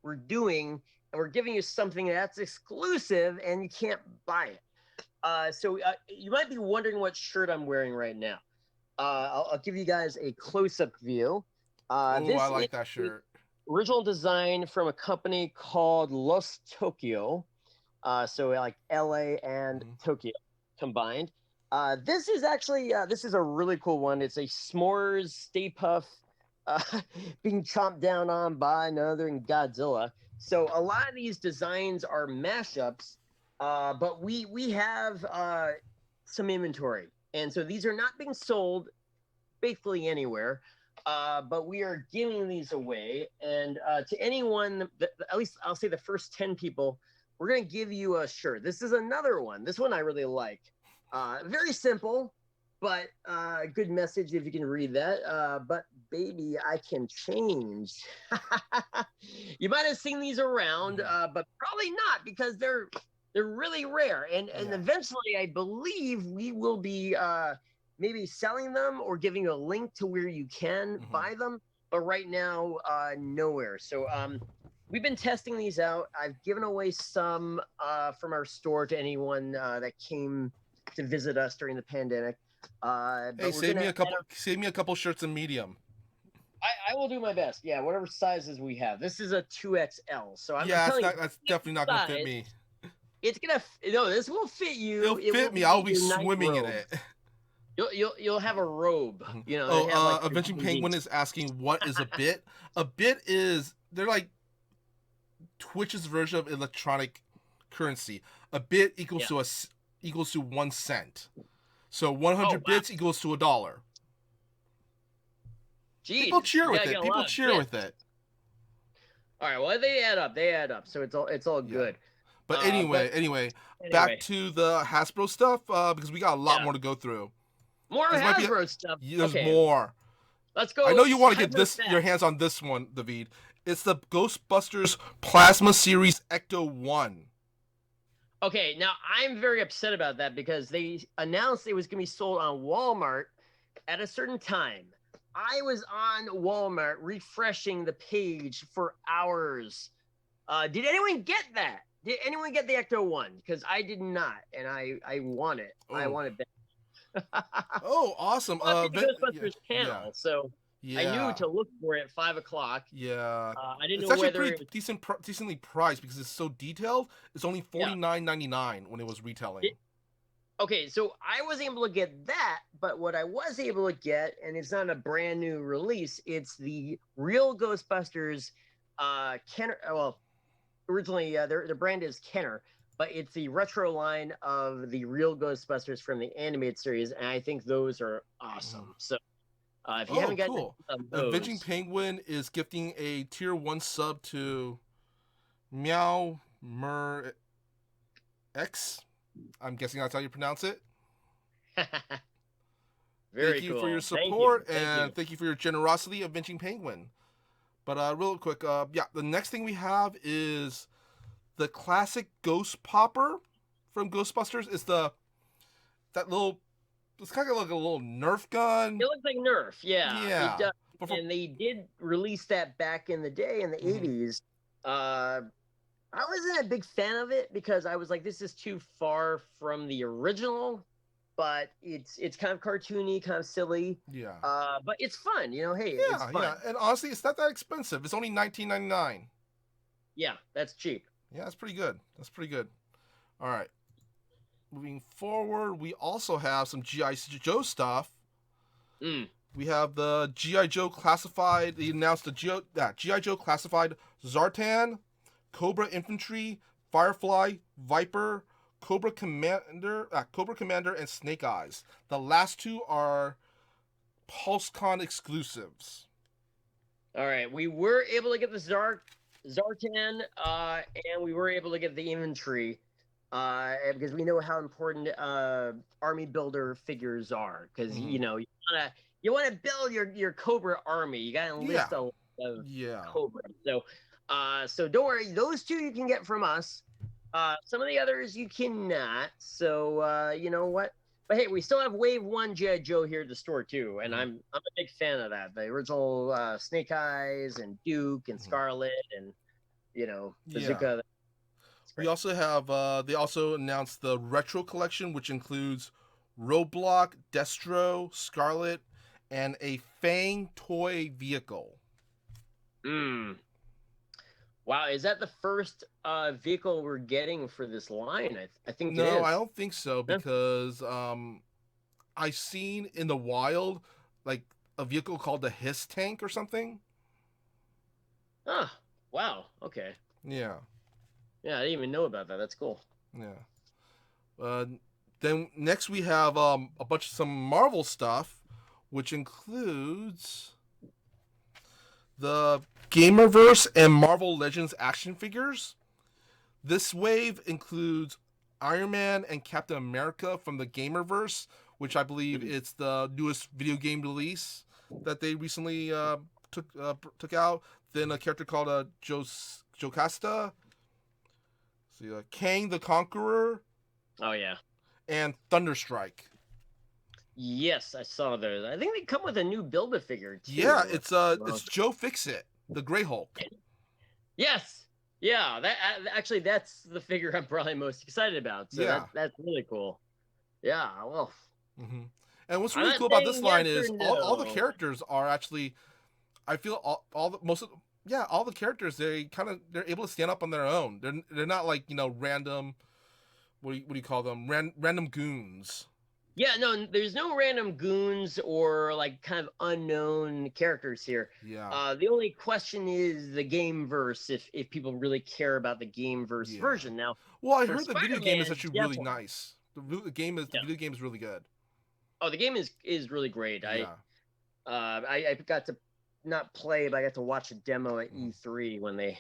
we're doing, and we're giving you something that's exclusive, and you can't buy it. So you might be wondering what shirt I'm wearing right now. I'll give you guys a close-up view. This I like that shirt. Original design from a company called Los Tokyo. So like LA and Tokyo combined. This is actually this is a really cool one. It's a s'mores Stay Puff being chomped down on by another Godzilla. So a lot of these designs are mashups, but we have some inventory. And so these are not being sold basically anywhere, but we are giving these away. And to anyone, at least I'll say the first 10 people, we're going to give you a shirt. This is another one. This one I really like. Very simple, but good message if you can read that. But baby, I can change. You might have seen these around, but probably not because they're really rare. And Yeah. eventually, I believe we will be maybe selling them or giving you a link to where you can buy them. But right now, nowhere. So we've been testing these out. I've given away some from our store to anyone that came to visit us during the pandemic. Hey, But we're gonna. save me a couple shirts in medium. I will do my best. Yeah, whatever sizes we have. This is a 2XL, so I'm Yeah, telling you, that's definitely not gonna fit size. me. It's gonna no. This will fit It'll you. It will fit me. be I'll be your night swimming in robe. it. You'll have a robe. You know, they Oh, have like Avenging Penguin is asking what is a bit. A bit is they're like Twitch's version of electronic currency. A bit equals to equals to 1 cent. So 100 wow. bits equals to $1. Jeez. People cheer with Yeah, it. People cheer with it. All right. Well, they add up. They add up. So it's all good. But anyway, back to the Hasbro stuff because we got a lot more to go through. More Hasbro stuff. There's more. Let's go. I know you want to get your hands on this one, Dahveed. It's the Ghostbusters Plasma Series Ecto 1. Okay, now I'm very upset about that because they announced it was going to be sold on Walmart at a certain time. I was on Walmart refreshing the page for hours. Did anyone get that? Did anyone get the Ecto 1? Because I did not, and I want it. Oh. I want it back. Oh, awesome! The Ghostbusters panel, so yeah. I knew to look for it at 5 o'clock. Yeah, I didn't it's know actually whether pretty decently priced because it's so detailed. It's only $49.99 when it was retailing. Okay, so I was able to get that, but what I was able to get, and it's not a brand new release, it's the real Ghostbusters Kenner. Well, originally their brand is Kenner, but it's the retro line of the real Ghostbusters from the animated series, and I think those are awesome. So if you haven't gotten those, Avenging Penguin is gifting a tier 1 sub to Meow Mer X. I'm guessing that's how you pronounce it. Thank you for your support and thank you for your generosity, Avenging Penguin. But real quick, the next thing we have is the classic Ghost Popper from Ghostbusters. It's it's kind of like a little Nerf gun. It looks like Nerf, yeah. Yeah. It does. And they did release that back in the day in the 80s. I wasn't a big fan of it because I was like, this is too far from the original, but it's kind of cartoony, kind of silly. Yeah. But it's fun, Hey, it's fun. Yeah, and honestly, it's not that expensive. It's only $19.99. Yeah, that's cheap. Yeah, that's pretty good. All right. Moving forward, we also have some G.I. Joe stuff. We have the G.I. Joe Classified. They announced the G.I. Joe Classified Zartan, Cobra Infantry, Firefly, Viper, Cobra Commander, and Snake Eyes. The last two are PulseCon exclusives. All right, we were able to get the Zartan, and we were able to get the Infantry, because we know how important army builder figures are. Because you want to build your Cobra army, you got to enlist a lot of Cobra. So don't worry, those two you can get from us. Some of the others you cannot. So you know what? But hey, we still have Wave 1 G.I. Joe here at the store too, and I'm a big fan of that. The original Snake Eyes and Duke and Scarlet and Bazooka. We also have they also announced the Retro Collection, which includes Roadblock, Destro, Scarlet, and a Fang toy vehicle. Wow, is that the first vehicle we're getting for this line? I think no, it is. I don't think so because I've seen in the wild like a vehicle called the Hiss Tank or something. Wow. Okay. Yeah. Yeah, I didn't even know about that. That's cool. Yeah. Then next we have a bunch of some Marvel stuff, which includes the Gamerverse and Marvel Legends action figures. This wave includes Iron Man and Captain America from the Gamerverse, which I believe it's the newest video game release. that they recently took out. Then a character called Jocasta. See, Kang the Conqueror Oh yeah. and Thunderstrike. Yes, I saw those. I think they come with a new Build-A-Figure Yeah, too. it's Joe Fixit, the Grey Hulk. Yes. Yeah, that actually that's the figure I'm probably most excited about. So Yeah. that's really cool. Yeah, well, Mm-hmm. And what's I'm really not cool about this saying line yes or is all the no. characters are actually, I feel all the most of yeah, all the characters they're able to stand up on their own. They're not like, random, what do you call them, random goons. Yeah, no, there's no random goons or like kind of unknown characters here. Yeah. The only question is the game verse, if people really care about the game verse Yeah. version. Now, Well, I for heard the video game is Spider-Man, actually really definitely. nice. The Yeah. video game is really good. Oh, the game is really great. Yeah. I got to not play, but I got to watch a demo at Mhm. E3 when they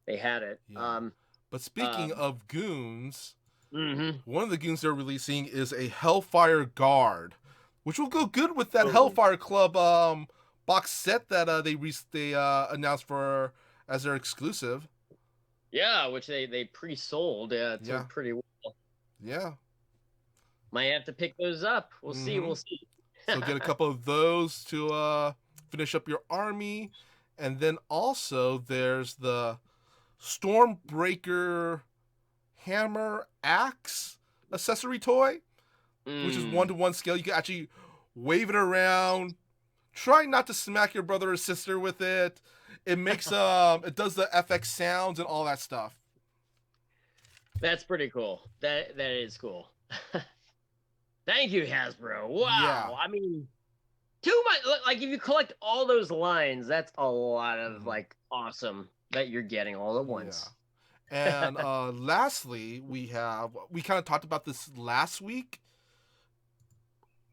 had it. Yeah. But speaking of goons, Mhm. one of the goons they're releasing is a Hellfire Guard, which will go good with that Oh. Hellfire Club box set that they announced for as their exclusive. Yeah, which they pre-sold. Yeah, it Yeah. sold pretty well. Yeah. Might have to pick those up. We'll see. Mm-hmm. We'll see. So get a couple of those to finish up your army, and then also there's the Stormbreaker hammer axe accessory toy, which is 1-to-1 scale. You can actually wave it around. Try not to smack your brother or sister with it. It makes it does the FX sounds and all that stuff. That's pretty cool. That is cool. Thank you, Hasbro. Wow. Yeah. I mean, too much. Like if you collect all those lines, that's a lot of like awesome that you're getting all at once. Yeah. And lastly, we kind of talked about this last week.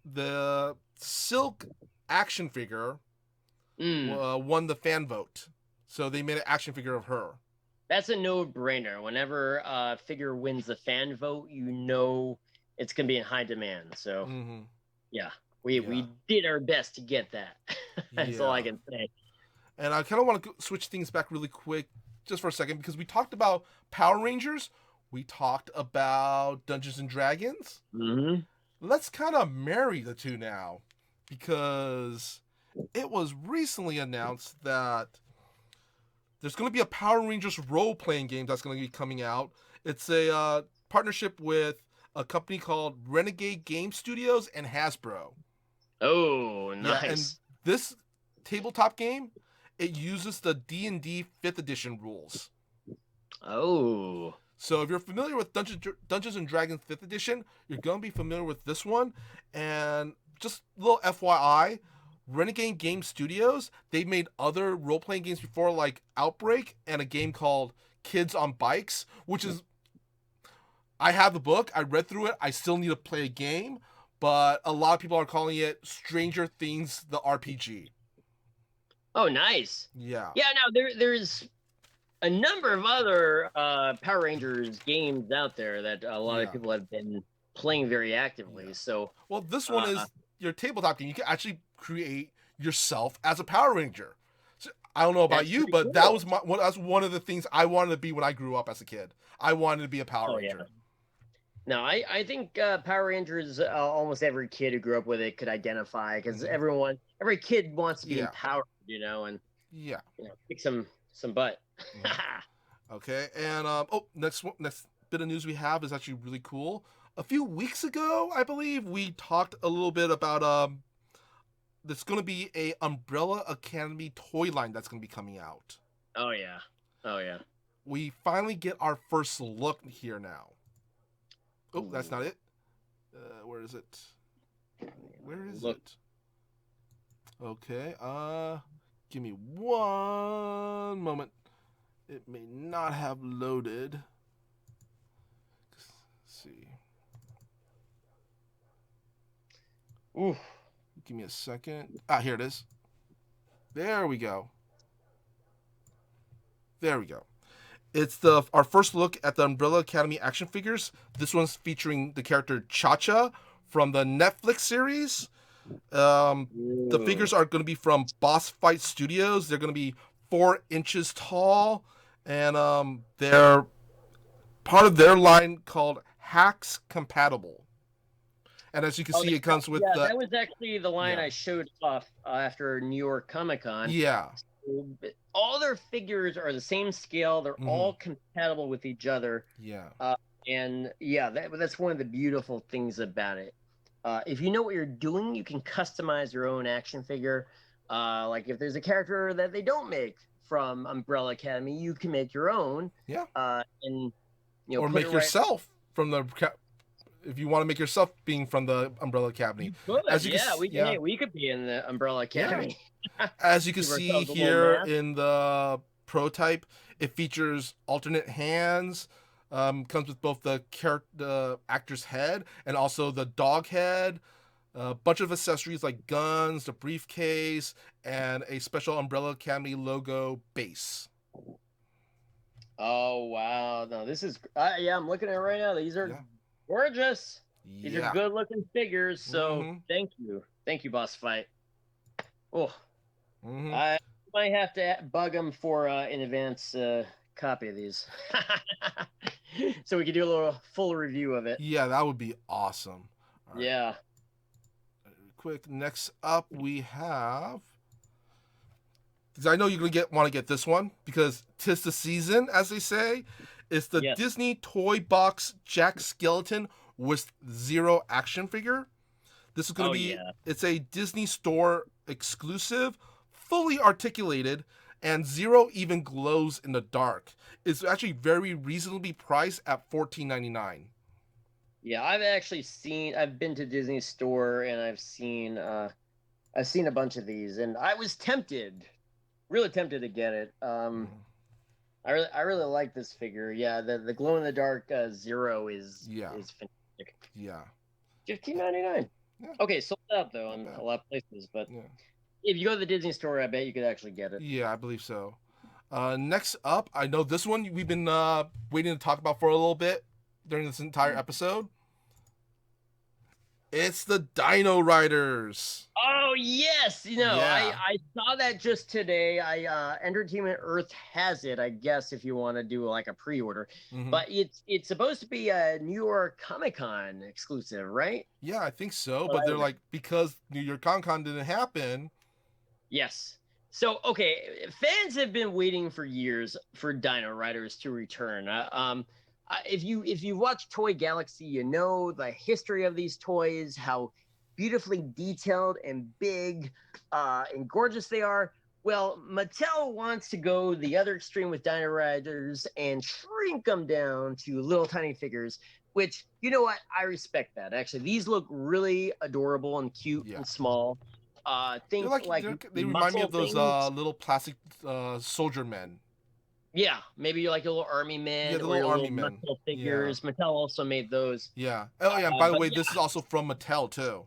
The Silk action figure won the fan vote, so they made an action figure of her. That's a no-brainer. Whenever a figure wins the fan vote, you know it's gonna be in high demand. So yeah, we did our best to get that. That's all I can say. And I kind of want to switch things back really quick, just for a second, because we talked about Power Rangers, we talked about Dungeons and Dragons. Let's kind of marry the two now, because it was recently announced that there's going to be a Power Rangers role-playing game that's going to be coming out. It's a partnership with a company called Renegade Game Studios and Hasbro. Oh, nice. Yeah, and this tabletop game, it uses the D&D 5th edition rules. Oh. So if you're familiar with Dungeons and Dragons 5th edition, you're going to be familiar with this one. And just a little FYI, Renegade Game Studios, they've made other role-playing games before, like Outbreak and a game called Kids on Bikes, which is... I have the book. I read through it. I still need to play a game. But a lot of people are calling it Stranger Things, the RPG. Oh, nice. Yeah. Yeah, now there's a number of other Power Rangers games out there that a lot of people have been playing very actively. Yeah. So, well, this one is your tabletop game. You can actually create yourself as a Power Ranger. So, I don't know about you, but cool. That was one of the things I wanted to be when I grew up as a kid. I wanted to be a Power Ranger. Yeah. No, I think Power Rangers, almost every kid who grew up with it could identify, because every kid wants to be empowered, and kick some butt. Okay, and next bit of news we have is actually really cool. A few weeks ago, I believe, we talked a little bit about there's going to be a Umbrella Academy toy line that's going to be coming out. Oh yeah. We finally get our first look here now. Oh, that's not it. Where is it? Where is it? Okay. Give me one moment. It may not have loaded. Let's see. Ooh. Give me a second. Here it is. There we go. It's our first look at the Umbrella Academy action figures. This one's featuring the character Cha-Cha from the Netflix series. The Ooh. figures are going to be from Boss Fight Studios. They're going to be 4 inches tall, and they're part of their line called Hacks Compatible. And as you can Oh, see, it comes with yeah, the that was actually the line yeah, I showed off after New York Comic Con. yeah, All their figures are the same scale. They're mm-hmm. all compatible with each other. Yeah, Uh, and yeah, that's one of the beautiful things about it. If you know what you're doing, you can customize your own action figure. Like if there's a character that they don't make from Umbrella Academy, you can make your own, yeah. and Or put it make right. yourself from the if you want to make yourself being from the Umbrella Academy. You could, as you can yeah. We yeah hey, we could be in the Umbrella yeah Academy. as you can Give see ourselves a little here mask. in the prototype, it features alternate hands. Comes with both the actor's head and also the dog head. A bunch of accessories like guns, the briefcase, and a special Umbrella Academy logo base. Oh wow! No, this is yeah. I'm looking at it right now. These are Yeah, gorgeous. These are yeah. good looking figures. So Mm-hmm. thank you, Boss Fight. Oh, Mm-hmm. I might have to bug them for an advance copy of these, so we can do a little full review of it. Yeah, that would be awesome. All right, Yeah. quick. Next up, we have. Because I know you're gonna want to get this one because 'tis the season, as they say. It's the Yes. Disney Toy Box Jack Skeleton with zero action figure. This is gonna Oh be. yeah. It's a Disney Store exclusive, fully articulated, and Zero even glows in the dark. It's actually very reasonably priced at $14.99. Yeah. I've actually seen. I've been to Disney Store and I've seen a bunch of these, and I was tempted, really tempted to get it. Mm-hmm. I really like this figure. Yeah, the glow in the dark Zero Yeah, is fantastic. yeah, 15.99. yeah. Okay, sold out though Not on bad. a lot of places, but Yeah, if you go to the Disney store, I bet you could actually get it. yeah, I believe so. Next up, I know this one we've been waiting to talk about for a little bit during this entire episode. It's the Dino Riders. Oh yes, Yeah. I saw that just today. Entertainment Earth has it, I guess, if you want to do like a pre-order. Mm-hmm. But it's supposed to be a New York Comic Con exclusive, right? Yeah, I think so. What But I they're read. like, because New York Comic Con didn't happen. Yes. So, okay, fans have been waiting for years for Dino Riders to return. If you watch Toy Galaxy, you know the history of these toys, how beautifully detailed and big and gorgeous they are. Well, Mattel wants to go the other extreme with Dino Riders and shrink them down to little tiny figures. Which, you know what, I respect that. Actually, these look really adorable and cute Yeah. and small. Think like They remind me muscle of those things. little plastic soldier men. Yeah, maybe you're like your little army Yeah, men the or little your army little men. muscle Yeah. figures. Mattel also made those. Yeah. Oh yeah, and by the But way, this yeah, is also from Mattel too.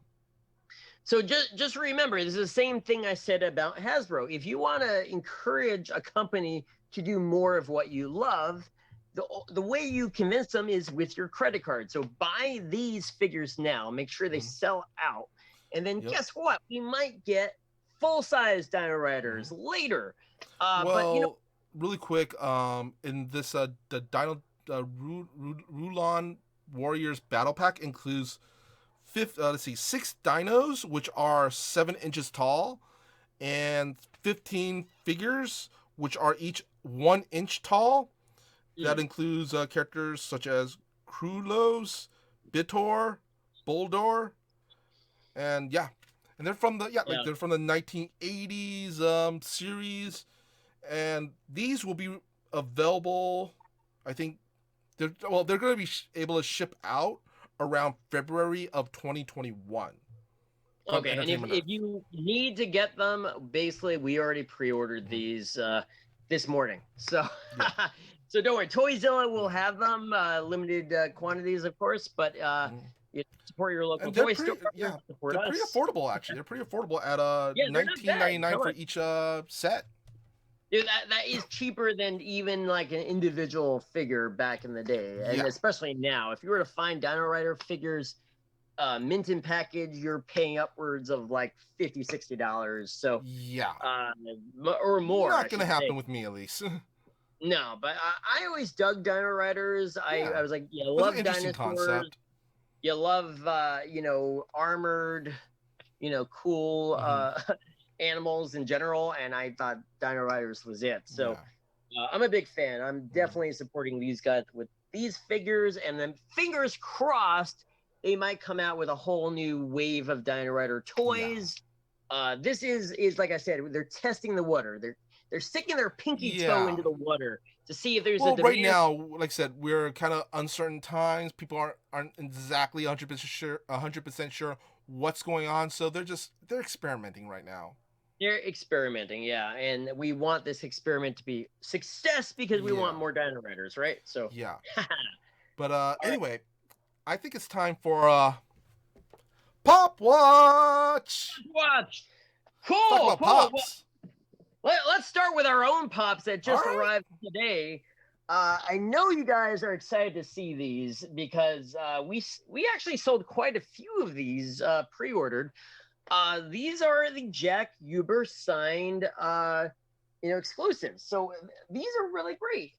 so just remember, this is the same thing I said about Hasbro. If you want to encourage a company to do more of what you love, the way you convince them is with your credit card. So buy these figures now, make sure they Mm-hmm. sell out, and then Yep. guess what? We might get full size Dino Mm-hmm. Riders later. But Well, really quick, in this the Dino Rulon Warriors Battle Pack includes let's see, 6 dinos, which are 7 inches tall, and 15 figures, which are each 1 inch tall. That mm, includes characters such as Krulos, Bitor, Boldor, and yeah, and yeah. they're from the 1980s series, and these will be available. I think they're going to be able to ship out around February of 2021 from Okay, and if, Entertainment if Earth. you need to get them, basically we already pre-ordered Mhm. these this morning. So Yeah. so don't worry, Toyzilla will have them limited quantities of course, but Mhm. support your local And they're toy store, pretty, yeah, support they're pretty us. affordable actually. They're pretty affordable at Yeah, they're not bad. 19.99 Come for on. each set. Dude, that is cheaper than even like an individual figure back in the day, and Yeah. especially now. If you were to find Dino Rider figures mint in package, you're paying upwards of like $50, $60. So, Yeah. uh, or more, I Not gonna should say. happen with me at least. No, but I always dug Dino Riders. I Yeah. was like, you That's an love interesting dinosaurs, concept. you love armored, cool Hmm. animals in general, and I thought Dino Riders was it. So Yeah. I'm a big fan. I'm Mhm. definitely supporting these guys with these figures, and then fingers crossed they might come out with a whole new wave of Dino Rider Yeah. toys. This is like I said, they're testing the water. They're sticking their pinky toe Yeah. into the water to see if there's a Well, right demand. now, like I said, we're kind of uncertain times. People aren't exactly 100% sure what's going on. So they're experimenting right now. They're experimenting, yeah, and we want this experiment to be success because we want Yeah. more Dino Riders, right? So, Yeah. all But right, anyway, I think it's time for Pop Watch. watch. Let's talk Cool, about cool. pops. Let's start with our own pops that All just right. arrived today. I know you guys are excited to see these because we actually sold quite a few of these pre-ordered. These are the Jack Huber signed exclusives. So these are really great.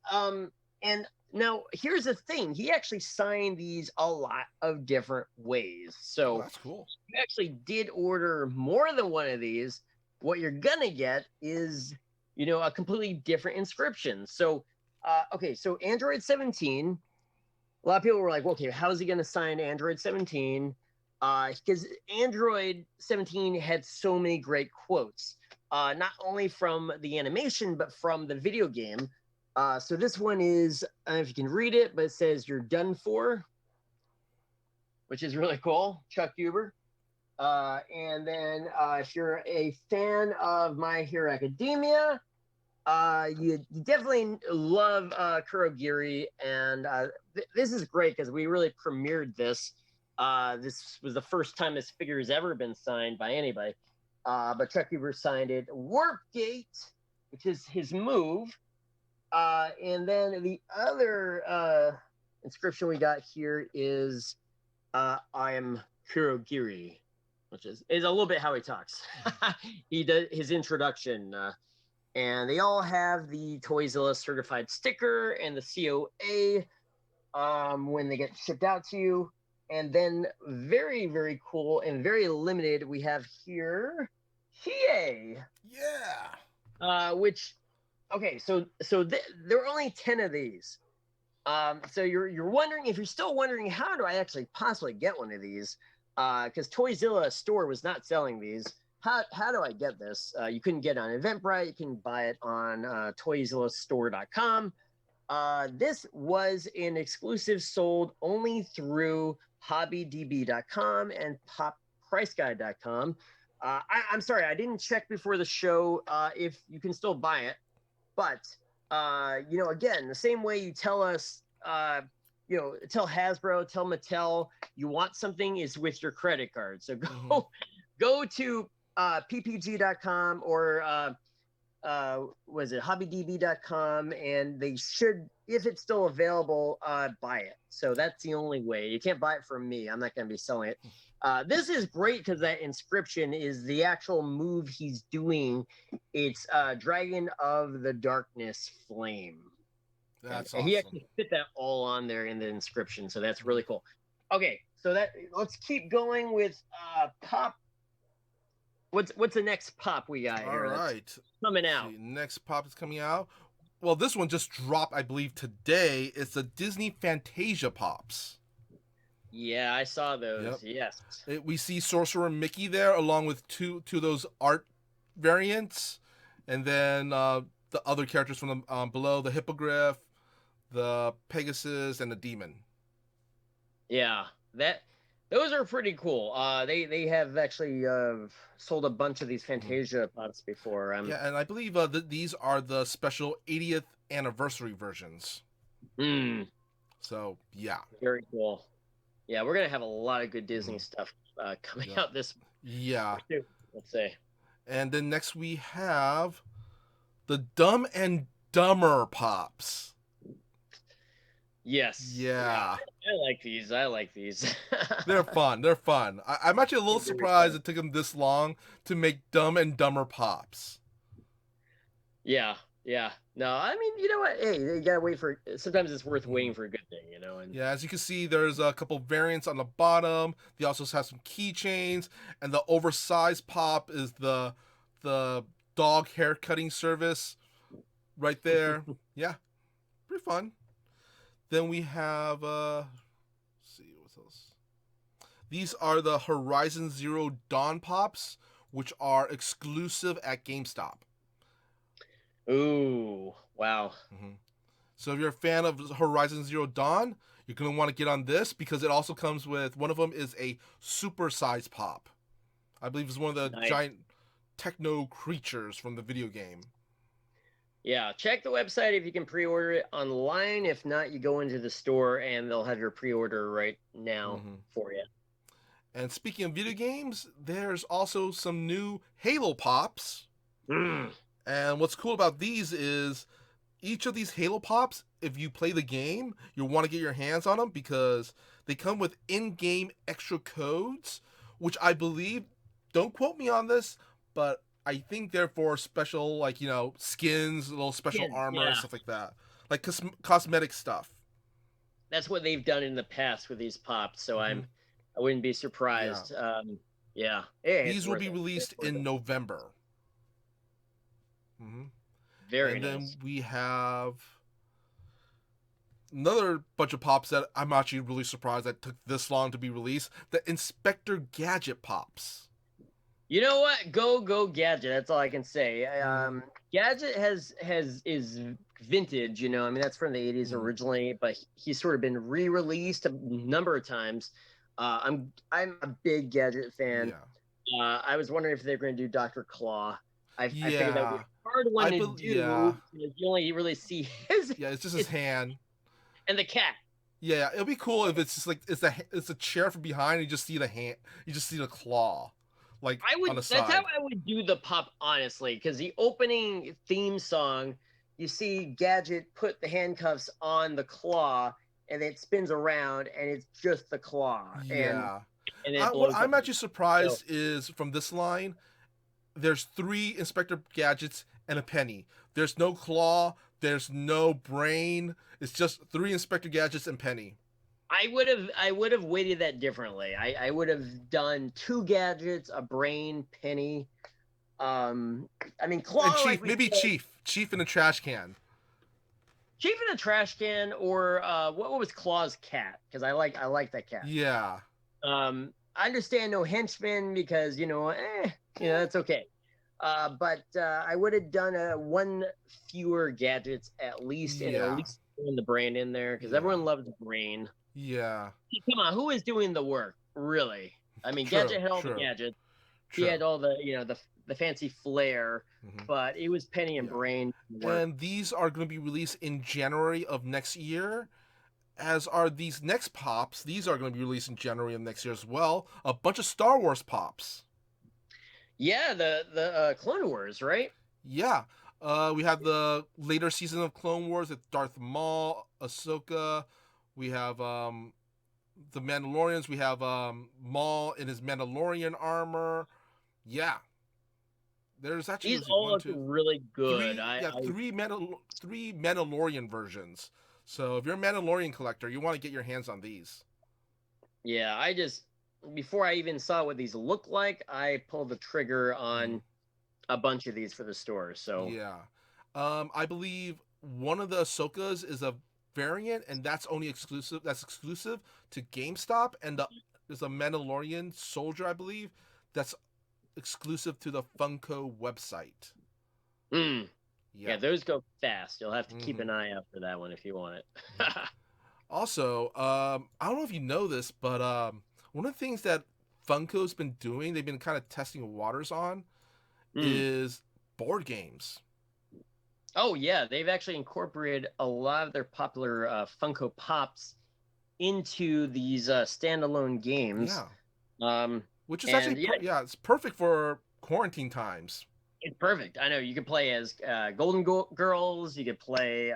And now here's the thing: he actually signed these a lot of different ways. Oh, So that's cool. you actually did order more than one of these, what you're gonna get is, a completely different inscription. So, okay, so Android 17. A lot of people were like, well, okay, how is he gonna sign Android 17? Because Android 17 had so many great quotes, not only from the animation but from the video game. So this one is, I don't know if you can read it, but it says "You're done for," which is really cool. Chuck Huber. And then if you're a fan of My Hero Academia, you definitely love Kurogiri. And this is great because we really premiered this. This was the first time this figure has ever been signed by anybody. But Chuck Huber signed it. Warp Gate, which is his move. And then the other inscription we got here is I am Kurogiri, which is a little bit how he talks. He does his introduction, and they all have the TOYZILLA certified sticker and the COA when they get shipped out to you. And then very very cool and very limited, we have here Hiei, Yeah. which okay, there are only 10 of these. So you're wondering, if you're still wondering, how do I actually possibly get one of these? Because TOYZILLA store was not selling these. How do I get this? You couldn't get it on Eventbrite. You can buy it on TOYZILLAstore.com. This was an exclusive sold only through HobbyDB.com and PopPriceGuide.com. I'm sorry, I didn't check before the show if you can still buy it, but again, the same way you tell us, tell Hasbro, tell Mattel, you want something is with your credit card. So go Hmm. go to ppg.com or was it hobbydb.com, and they should, if it's still available, buy it. So that's the only way. You can't buy it from me. I'm not going to be selling it. This is great because that inscription is the actual move he's doing. It's Dragon of the Darkness Flame. That's And he awesome. actually fit that all on there in the inscription. So that's really cool. Okay, so let's keep going with pop. What's the next pop we got All here that's right. coming Let's out? see. Next pop is coming out. Well, this one just dropped, I believe, today. It's the Disney Fantasia pops. Yeah, I saw Yep. those. Yes. We see Sorcerer Mickey there, along with two of those art variants, and then the other characters from the below: the Hippogriff, the Pegasus, and the Demon. Yeah, those are pretty cool. They have actually sold a bunch of these Mhm. Fantasia pops before. Yeah, and I believe these are the special 80th anniversary versions. Mm, So yeah. very cool. Yeah, we're gonna have a lot of good Disney Mhm. stuff coming Yep. out this Yeah. year too. Let's say. And then next we have the Dumb and Dumber pops. Yes. Yeah. Yeah, I like these. I like these. they're fun. They're fun. I'm actually a little They're very surprised fun. it took them this long to make Dumb and Dumber Pops. Yeah. Yeah. No, I mean, you know what? Hey, you gotta wait for. Sometimes it's worth Mhm. waiting for a good thing, you know. And Yeah, as you can see, there's a couple variants on the bottom. They also have some keychains, and the oversized pop is the dog hair cutting service right there. Yeah, pretty fun. Then we have let's see what else. These are the Horizon Zero Dawn pops, which are exclusive at GameStop. ooh, wow. hmm So if you're a fan of Horizon Zero Dawn, you're gonna want to get on this because it also comes with one of them is a super size pop. I believe it's one of the Nice. giant techno creatures from the video game. Yeah, check the website if you can pre-order it online. If not, you go into the store and they'll have your pre-order right now hmm for you. And speaking of video games, there's also some new Halo pops. Mm. And what's cool about these is each of these Halo pops, if you play the game, you'll want to get your hands on them because they come with in-game extra codes, which I believe, don't quote me on this, but I think they're for special, like, skins, little special Kids, armor and yeah. stuff like that. Like cosmetic stuff. That's what they've done in the past with these pops, so hmm I wouldn't be Yeah. surprised. Yeah, hey, it's These will worth be it. It's released worth in it. November. hmm Very And then nice. we have another bunch of pops that I'm actually really surprised that took this long to be released. The Inspector Gadget pops. You know what? Go Gadget. That's all I can say. Mm-hmm. Gadget has is vintage. You know, I mean that's from the '80s Mm-hmm. originally, but he's sort of been re-released a number of times. I'm a big Gadget fan. Yeah. I was wondering if they were going to do Doctor Claw. I figured that would be Yeah. a hard one to Yeah. do because you only really see his, Yeah. It's just his his hand. and the cat. Yeah. It'll be cool if it's just like it's a chair from behind. And you just see the hand. You just see the claw, like I on would. the That's how side. I would do the pop, honestly, because the opening theme song, you see Gadget put the handcuffs on the claw, and it spins around, and it's just the claw, Yeah. and then it What blows up. I'm actually So surprised is from this line, there's 3 Inspector Gadgets and a penny. There's no claw. There's no brain. It's just 3 Inspector Gadgets and penny. I would have weighted that differently. I would have done 2 gadgets, a brain, penny. Um, I mean, And claw, like Chief, we maybe said, Chief in a trash can. chief in a trash can, or what was Claw's cat? Because I like that cat. Yeah. I understand no henchmen because that's okay. But I would have done a one fewer gadgets at least, and at Yeah. least throwing the brain in there because Yeah. everyone loves brain. Yeah. Come on, who is doing the work really? I mean, True. Gadget had all the True. gadgets. He True. had all the fancy flair, hmm but it was Penny and Yeah. Brain work. And these are going to be released in January of next year. As are these next pops. These are going to be released in January of next year as well. A bunch of Star Wars pops. Yeah, the Clone Wars, right? Yeah. We have the later season of Clone Wars with Darth Maul, Ahsoka. We have the Mandalorians. We have Maul in his Mandalorian armor. Yeah. There's actually These let's see, all one, look two, really good. three. Yeah, three Mandalorian versions. So if you're a Mandalorian collector, you want to get your hands on these. Yeah, I just before I even saw what these look like, I pulled the trigger hmm on a bunch of these for the store. So Yeah. I believe one of the Ahsokas is a variant, and that's only exclusive. That's exclusive to GameStop, and there's a Mandalorian soldier, I believe, that's exclusive to the Funko website. mm, Yeah. yeah, those go fast. You'll have to keep hmm an eye out for that one if you want it. Also, I don't know if you know this, but one of the things that Funko's been doing, they've been kind of testing waters on, mm. is board games. Oh yeah, they've actually incorporated a lot of their popular Funko Pops into these standalone games. Yeah. Um, Which is and actually yeah, yeah, it's perfect for quarantine times. It's perfect. I know you can play as Girls. You could play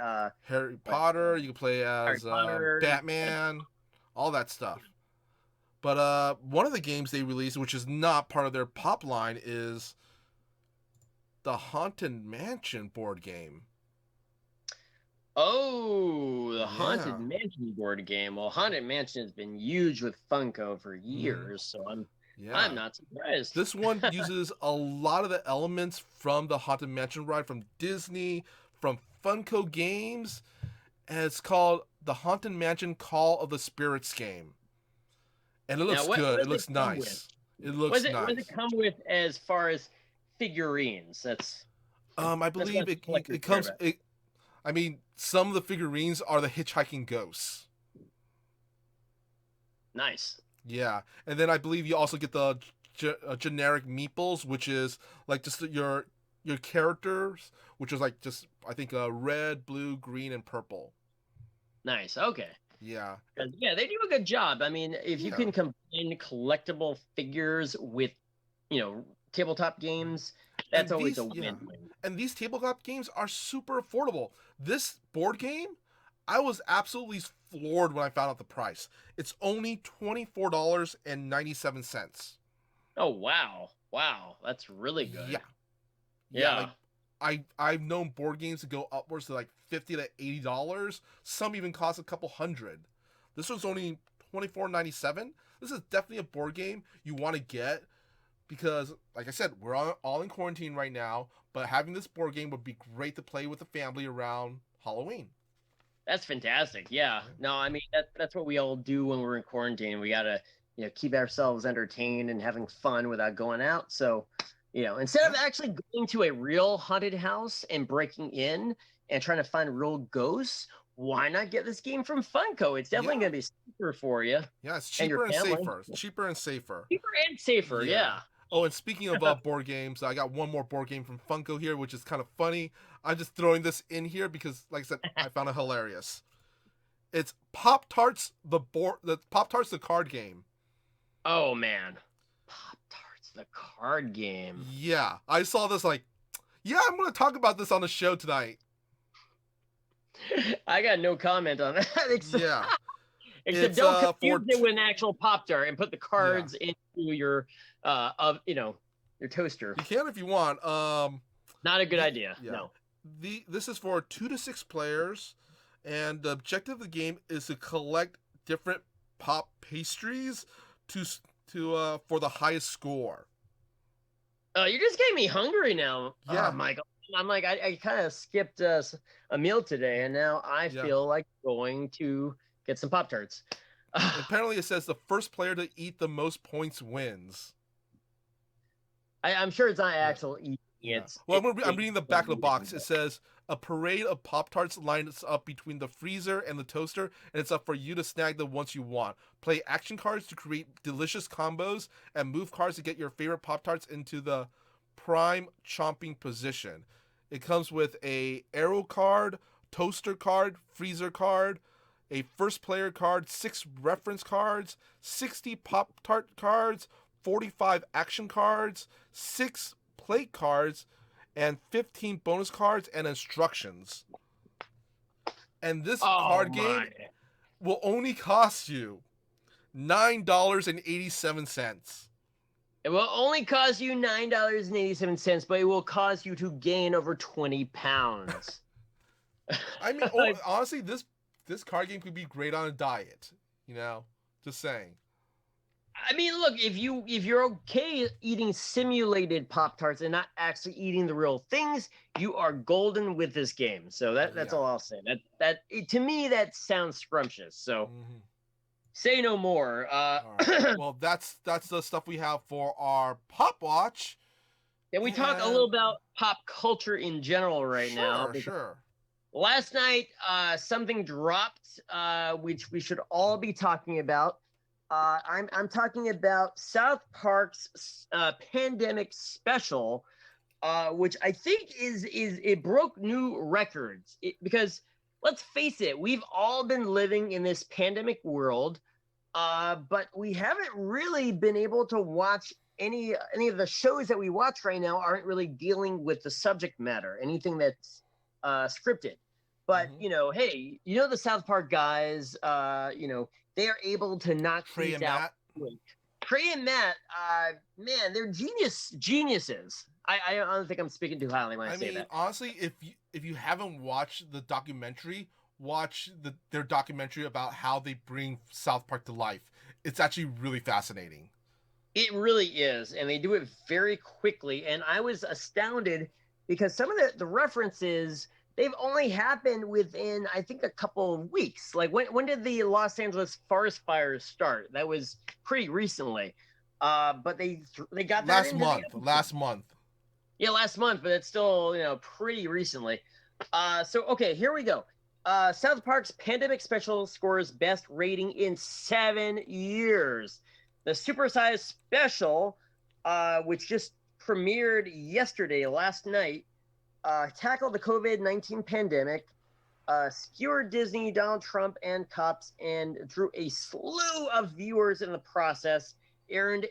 Harry what, Potter. You can play Harry as Potter. Batman, all that stuff. But one of the games they released, which is not part of their pop line, is the Haunted Mansion board game. Oh, the Haunted Yeah. Mansion board game. Well, Haunted Mansion has been huge with Funko for Mm, years, so I'm yeah. not surprised. This one uses a lot of the elements from the Haunted Mansion ride from Disney, from Funko Games, and it's called the Haunted Mansion Call of the Spirits game. And it Now, looks what good. It does it looks come with? nice. It looks What does it nice. come with as far as figurines? I That's believe what collectors it care comes. about. I mean, some of the figurines are the hitchhiking ghosts. Nice. Yeah, and then I believe you also get the generic meeples, which is like just your characters, which is like just I think red, blue, green, and purple. Nice. Okay. Yeah, 'Cause, yeah, they do a good job. I mean, if you yeah, can combine collectible figures with, tabletop games, that's and always a these yeah, win-win. and these tabletop games are super affordable. This board game, I was absolutely floored when I found out the price. It's only $24.97. Oh, wow. Wow. That's really Yeah, good. yeah, Yeah. like I've known board games to go upwards to like $50 to $80. Some even cost a couple hundred. This was only $24.97. This is definitely a board game you want to get because, like I said, we're all in quarantine right now. But having this board game would be great to play with the family around Halloween. That's fantastic. Yeah. Yeah. No, I mean that's what we all do when we're in quarantine. We gotta, keep ourselves entertained and having fun without going out. So, instead of Yeah. actually going to a real haunted house and breaking in and trying to find real ghosts, why not get this game from Funko? It's definitely Yeah. gonna be super for you Yeah, it's and your cheaper and family. safer. It's cheaper and safer. Cheaper and safer, Yeah. yeah. Oh, and speaking of board games, I got one more board game from Funko here, which is kind of funny. I'm just throwing this in here because, like I said, I found it hilarious. It's Pop Tarts the Pop Tarts the card game. Oh man. Pop Tarts, the card game. Yeah, I saw this like, yeah, I'm gonna talk about this on the show tonight. I got no comment on that. Yeah, Except it's don't for confuse it with an actual Pop Tart and put the yeah. cards into your your toaster. You can if you want. Not a good idea. Yeah, No. this is for 2 to 6 players, and the objective of the game is to collect different pop pastries to for the highest score. You just gave me hungry now, Yeah, Michael. I'm like, I kind of skipped a meal today, and now I yeah. feel like going to get some Pop Tarts. Apparently, it says the first player to eat the most points wins. I'm sure it's not Yeah. actual eating. Yeah. It's Well, it, I'm reading the back of the box. It it, says a parade of Pop Tarts lines up between the freezer and the toaster, and it's up for you to snag the ones you want. Play action cards to create delicious combos, and move cards to get your favorite Pop Tarts into the prime chomping position. It comes with a arrow card, toaster card, freezer card, a first player card, 6 reference cards, 60 Pop Tart cards, 45 action cards, 6 plate cards, and 15 bonus cards and instructions. And this oh card game my. will only cost you $9.87. It will only cost you $9.87, but it will cause you to gain over 20 pounds. I mean, honestly, this card game could be great on a diet. Just saying. I mean, look, if you're okay eating simulated Pop Tarts and not actually eating the real things, you are golden with this game. So that's Yeah. all I'll say. To me that sounds scrumptious. So Mhm. say no more. All right. Well, that's the stuff we have for our Pop Watch. Can we talk a little about pop culture in general right now? Sure. Last night, something dropped, which we should all be talking about. I'm talking about South Park's pandemic special, which I think is it broke new records. Because let's face it, we've all been living in this pandemic world, but we haven't really been able to watch any of the shows that we watch right now aren't really dealing with the subject matter, anything that's scripted. But hey, the South Park guys, they are able to knock Trey things and out. Matt. Trey and Matt, man, they're geniuses. I don't think I'm speaking too highly when I say that. Honestly, if you haven't watched the documentary, watch their documentary about how they bring South Park to life. It's actually really fascinating. It really is, and they do it very quickly. And I was astounded because some of the references, they've only happened within, I think, a couple of weeks. Like when did the Los Angeles forest fires start? That was pretty recently. But they got that last month. Yeah, last month, but it's still pretty recently. So okay, here we go. South Park's pandemic special scores best rating in 7 years. The supersized special, which just premiered yesterday, last night, tackled the COVID-19 pandemic, skewered Disney, Donald Trump, and cops, and drew a slew of viewers in the process. Earned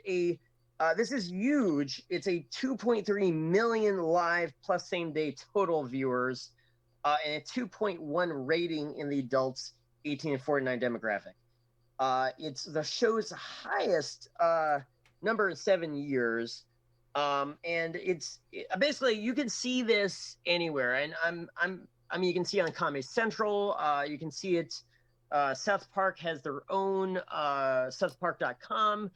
this is huge. It's a 2.3 million live plus same day total viewers, and a 2.1 rating in the adults 18 to 49 demographic. It's the show's highest number in 7 years. And it's basically, you can see this anywhere. And you can see it on Comedy Central. You can see it. South Park has their own southpark.com.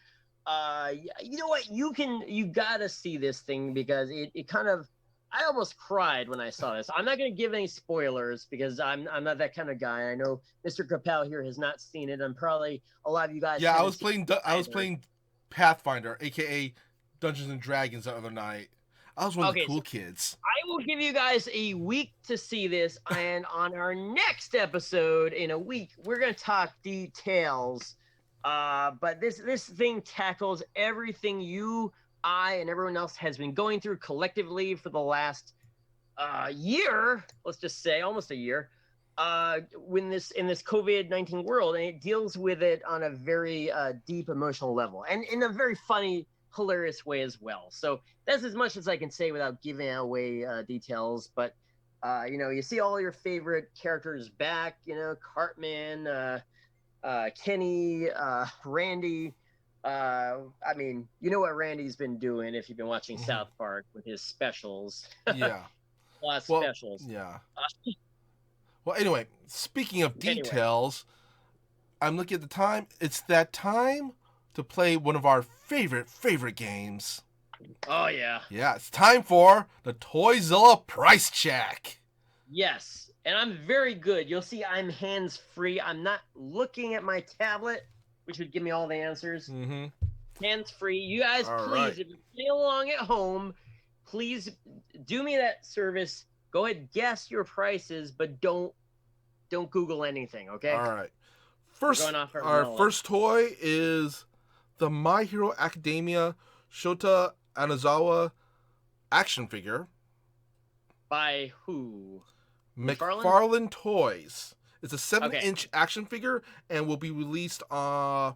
You know what? You gotta see this thing because it kind of, I almost cried when I saw this. I'm not going to give any spoilers because I'm not that kind of guy. I know Mr. Kapao here has not seen it, and probably a lot of you guys. Yeah, I was playing Pathfinder, aka Dungeons and Dragons, the other night. I was one of the cool kids. I will give you guys a week to see this, and on our next episode in a week, we're going to talk details. But this thing tackles everything I and everyone else has been going through collectively for the last year, let's just say almost a year, in this COVID-19 world, and it deals with it on a very deep emotional level and in a very funny, hilarious way as well. So that's as much as I can say without giving away details. But you see all your favorite characters back. Cartman, Kenny, Randy. You know what Randy's been doing if you've been watching South Park with his specials. Yeah. Specials. Yeah. Well, anyway, speaking of details, I'm looking at the time. It's that time to play one of our favorite games. Oh, yeah. Yeah, it's time for the TOYZILLA price check. Yes, and I'm very good. You'll see I'm hands-free. I'm not looking at my tablet, which would give me all the answers. Mm-hmm. Hands-free. You guys, all please, right. If you're playing along at home, please do me that service. Go ahead, guess your prices, but don't Google anything, okay? All right. Our first toy is the My Hero Academia Shota Anazawa action figure. By who? McFarlane Toys. It's a 7-inch action figure and will be released on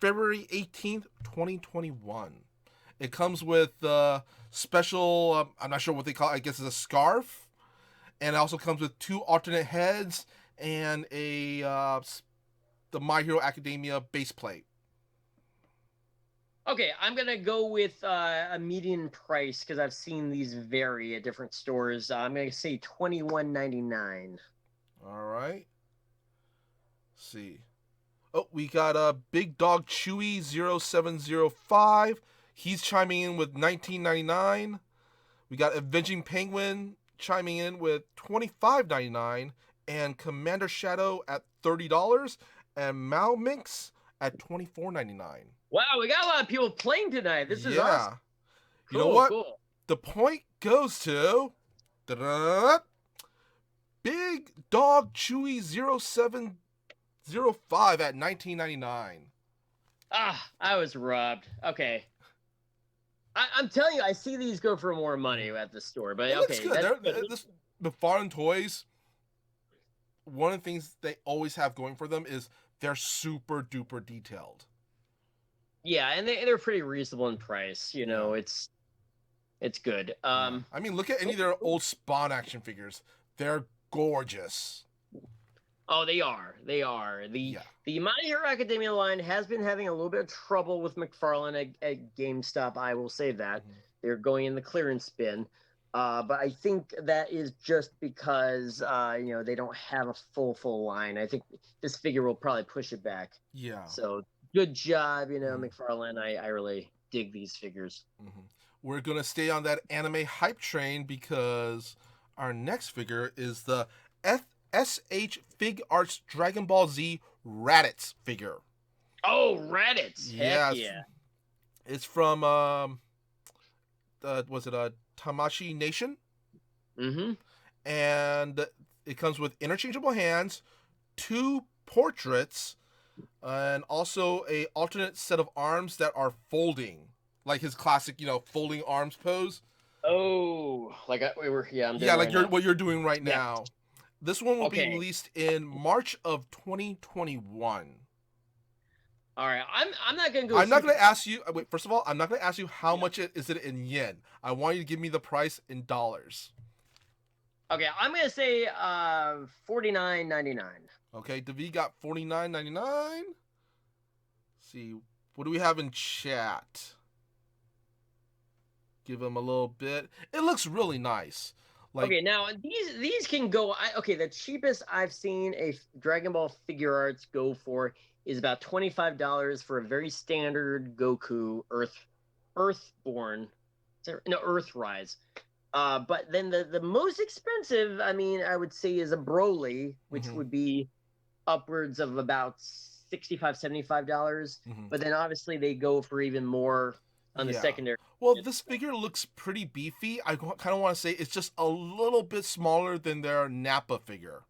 February 18th, 2021. It comes with special, I'm not sure what they call it, I guess it's a scarf. And it also comes with 2 alternate heads and the My Hero Academia base plate. Okay, I'm going to go with a median price because I've seen these vary at different stores. I'm going to say $21.99. All right. Let's see. Oh, we got a Big Dog Chewy 0705. He's chiming in with $19.99. We got Avenging Penguin chiming in with $25.99. And Commander Shadow at $30. And Mao Minx at $24.99. Wow, we got a lot of people playing tonight. This is awesome. Cool, you know what? Cool. The point goes to Big Dog Chewy 0705 at $19.99. I was robbed. Okay. I'm telling you, I see these go for more money at the store, but okay. The foreign toys, one of the things they always have going for them is they're super duper detailed. Yeah, and they're pretty reasonable in price. Yeah. It's good. Yeah. I mean, look at any of their old Spawn action figures. They're gorgeous. Oh, they are. They are. Yeah. The My Hero Academia line has been having a little bit of trouble with McFarlane at GameStop. I will say that Mhm. they're going in the clearance bin. But I think that is just because they don't have a full line. I think this figure will probably push it back. Yeah. So good job, Mhm. McFarlane. I really dig these figures. Mhm. We're gonna stay on that anime hype train because our next figure is the SH Fig Arts Dragon Ball Z Raditz figure. Oh, Reddit! Heck Yeah, yeah! it's from was it a Tamashi Nation? Mm-hmm. And it comes with interchangeable hands, two portraits, and also a alternate set of arms that are folding, like his classic, folding arms pose. Oh, I'm Yeah, doing like right now. what you're doing right Yeah. now. This one will be Okay. released in March of 2021. All right. I'm not gonna go I'm not super. going to ask you. Wait, first of all, I'm not going to ask you how Yeah. much is it in yen. I want you to give me the price in dollars. Okay. I'm gonna say 49.99. Okay, David got 49.99. See, what do we have in chat? Give him a little bit. It looks really nice. Like, Okay. Now these can go. Okay. The cheapest I've seen a Dragon Ball figure arts go for is about $25 for a very standard Goku Earthborn. No, Earthrise. But then the most expensive, I mean, I would say is a Broly, which mhm, would be upwards of about $65-$75. mhm. But then obviously they go for even more on the Yeah. secondary. Well, this figure looks pretty beefy. I kind of want to say it's just a little bit smaller than their Nappa figure.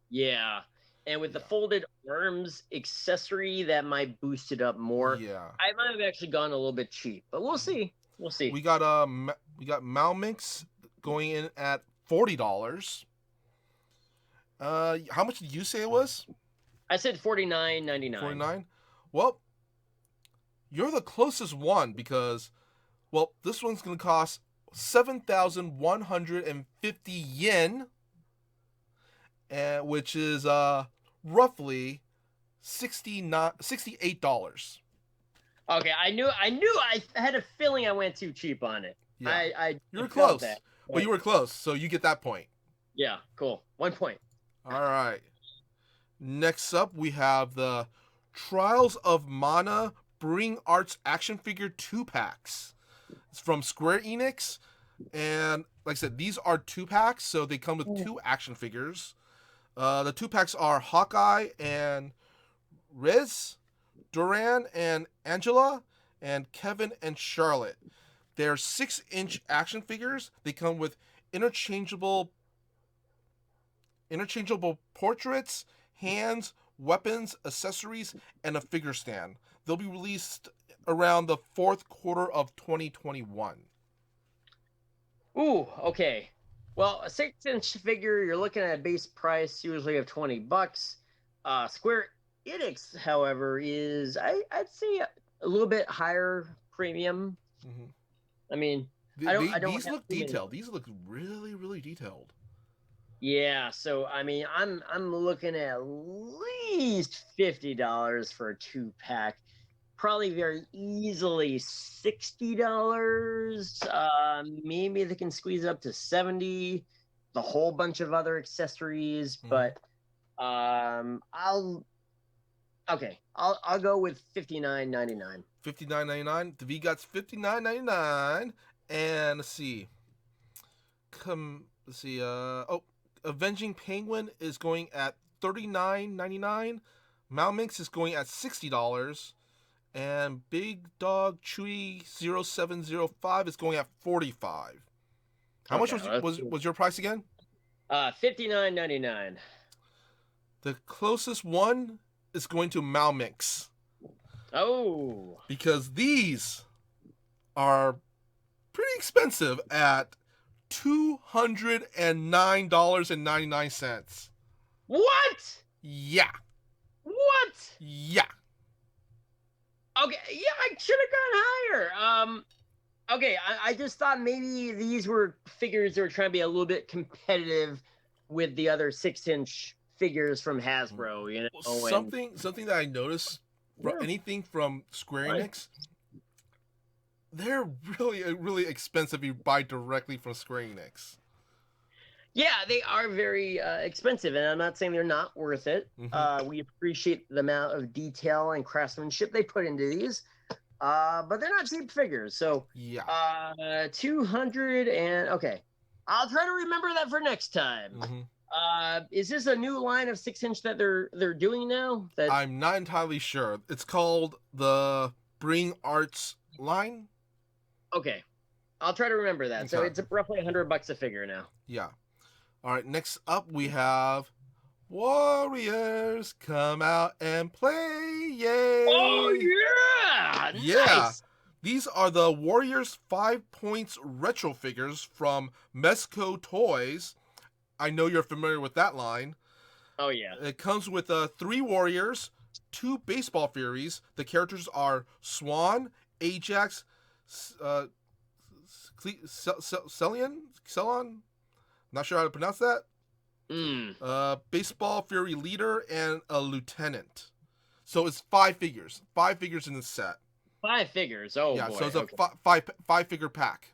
Yeah. And with the Yeah. folded arms accessory, that might boost it up more. Yeah. I might have actually gone a little bit cheap, but we'll Mhm. see. We'll see. We got Malmix going in at $40. How much did you say it was? I said 49.99. 49. Well, you're the closest one because this one's gonna cost 7,150 yen, which is roughly $68. Okay, I had a feeling I went too cheap on it. Yeah, I you were felt that. close, but But you were close, so you get that point. yeah, cool. 1 point. All right. Next up, we have the Trials of Mana Bring Arts action figure 2 packs. It's from Square Enix, and like I said, these are 2 packs, so they come with 2 action figures. The 2 packs are Hawkeye and Riz, Duran and Angela, and Kevin and Charlotte. They're 6-inch action figures. They come with interchangeable portraits, hands, weapons, accessories, and a figure stand. They'll be released around the fourth quarter of 2021. Ooh, okay. Well, a 6-inch figure, you're looking at a base price usually of $20. Square Enix, however, is I'd say a little bit higher premium. Mm-hmm. I mean, I don't These have look too many. detailed. These look really, really detailed. Yeah, so I mean, I'm looking at least $50 for a 2 pack. Probably very easily $60. Maybe they can squeeze up to 70. The whole bunch of other accessories, Mm-hmm. but I'll okay. I'll go with 59.99. 59.99. The V Got's 59.99. And let's see. Let's see. Avenging Penguin is going at 39.99. Malminx is going at $60. And Big Dog Chewy 0705 is going at 45. How much Okay, was your price again? 59.99. The closest one is going to Malmix Oh, because these are pretty expensive at $209.99. what? Yeah. What? Yeah. Okay, yeah, I should have gone higher. Okay, I just thought maybe these were figures that were trying to be a little bit competitive with the other 6-inch figures from Hasbro, you Well, know, and something that I noticed from yeah, anything from Square fine. Enix, they're really expensive if you buy directly from Square Enix. Yeah, they are very expensive, and I'm not saying they're not worth it. Hmm. We appreciate the amount of detail and craftsmanship they put into these, but they're not cheap figures. So, Yeah. 200 and okay, I'll try to remember that for next time. Hmm. Is this a new line of 6-inch that they're doing now? That I'm not entirely sure. It's called the Bring Arts line. okay, I'll try to remember that. So Okay. it's roughly $100 a figure now. Yeah. All right. Next up, we have Warriors come out and play. Oh Yay! yeah, Yeah. nice. These are the Warriors 5 Points retro figures from Mesco Toys. I know you're familiar with that line. Oh yeah. It comes with 3 Warriors, 2 Baseball Furies. The characters are Swan, Ajax, uh, Celion? Not sure how to pronounce that. Mm. Baseball Fury Leader and a Lieutenant. So it's 5 figures. 5 figures in the set. 5 figures. Oh Yeah, so boy. it's a Okay. five figure pack.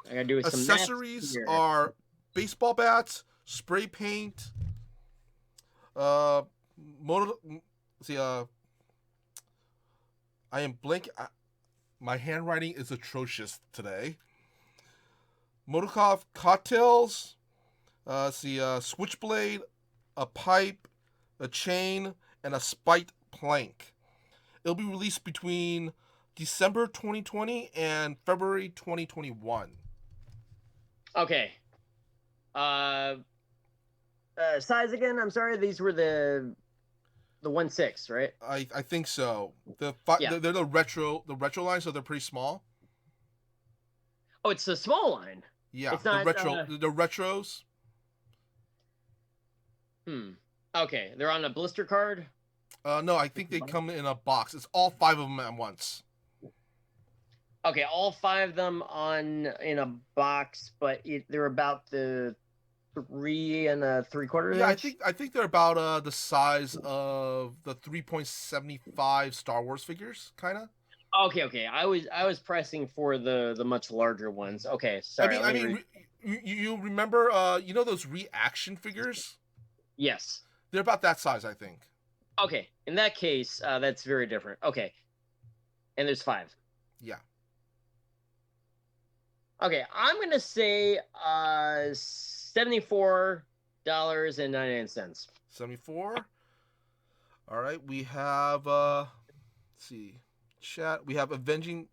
I gotta do some math Accessories here. are baseball bats, spray paint, uh, motor. See, I am blank. My handwriting is atrocious today. Motokov cocktails. See, switchblade, a pipe, a chain, and a spiked plank. It'll be released between December 2020 and February 2021. Okay. Uh, size again. I'm sorry. These were the 1/6, right? I think so. Yeah. They're the retro line, so they're pretty small. Oh, it's the small line. Yeah, It's the not. retros. Hmm. Okay, they're on a blister card. No, I think they come in a box. It's all 5 of them at once. Okay, all 5 of them on in a box, but they're about the 3 3/4 Yeah, inch. I think they're about the size of the 3.75 Star Wars figures, kind of. Okay, okay. I was pressing for the much larger ones. Okay, I sorry. mean, Let I me mean, read. you remember, you know those reaction figures? Yes. They're about that size, I think. Okay. In that case, that's very different. Okay, and there's 5. Yeah, Okay, I'm gonna say $74.99. 74. All right, we have let's see, chat. We have Avenging.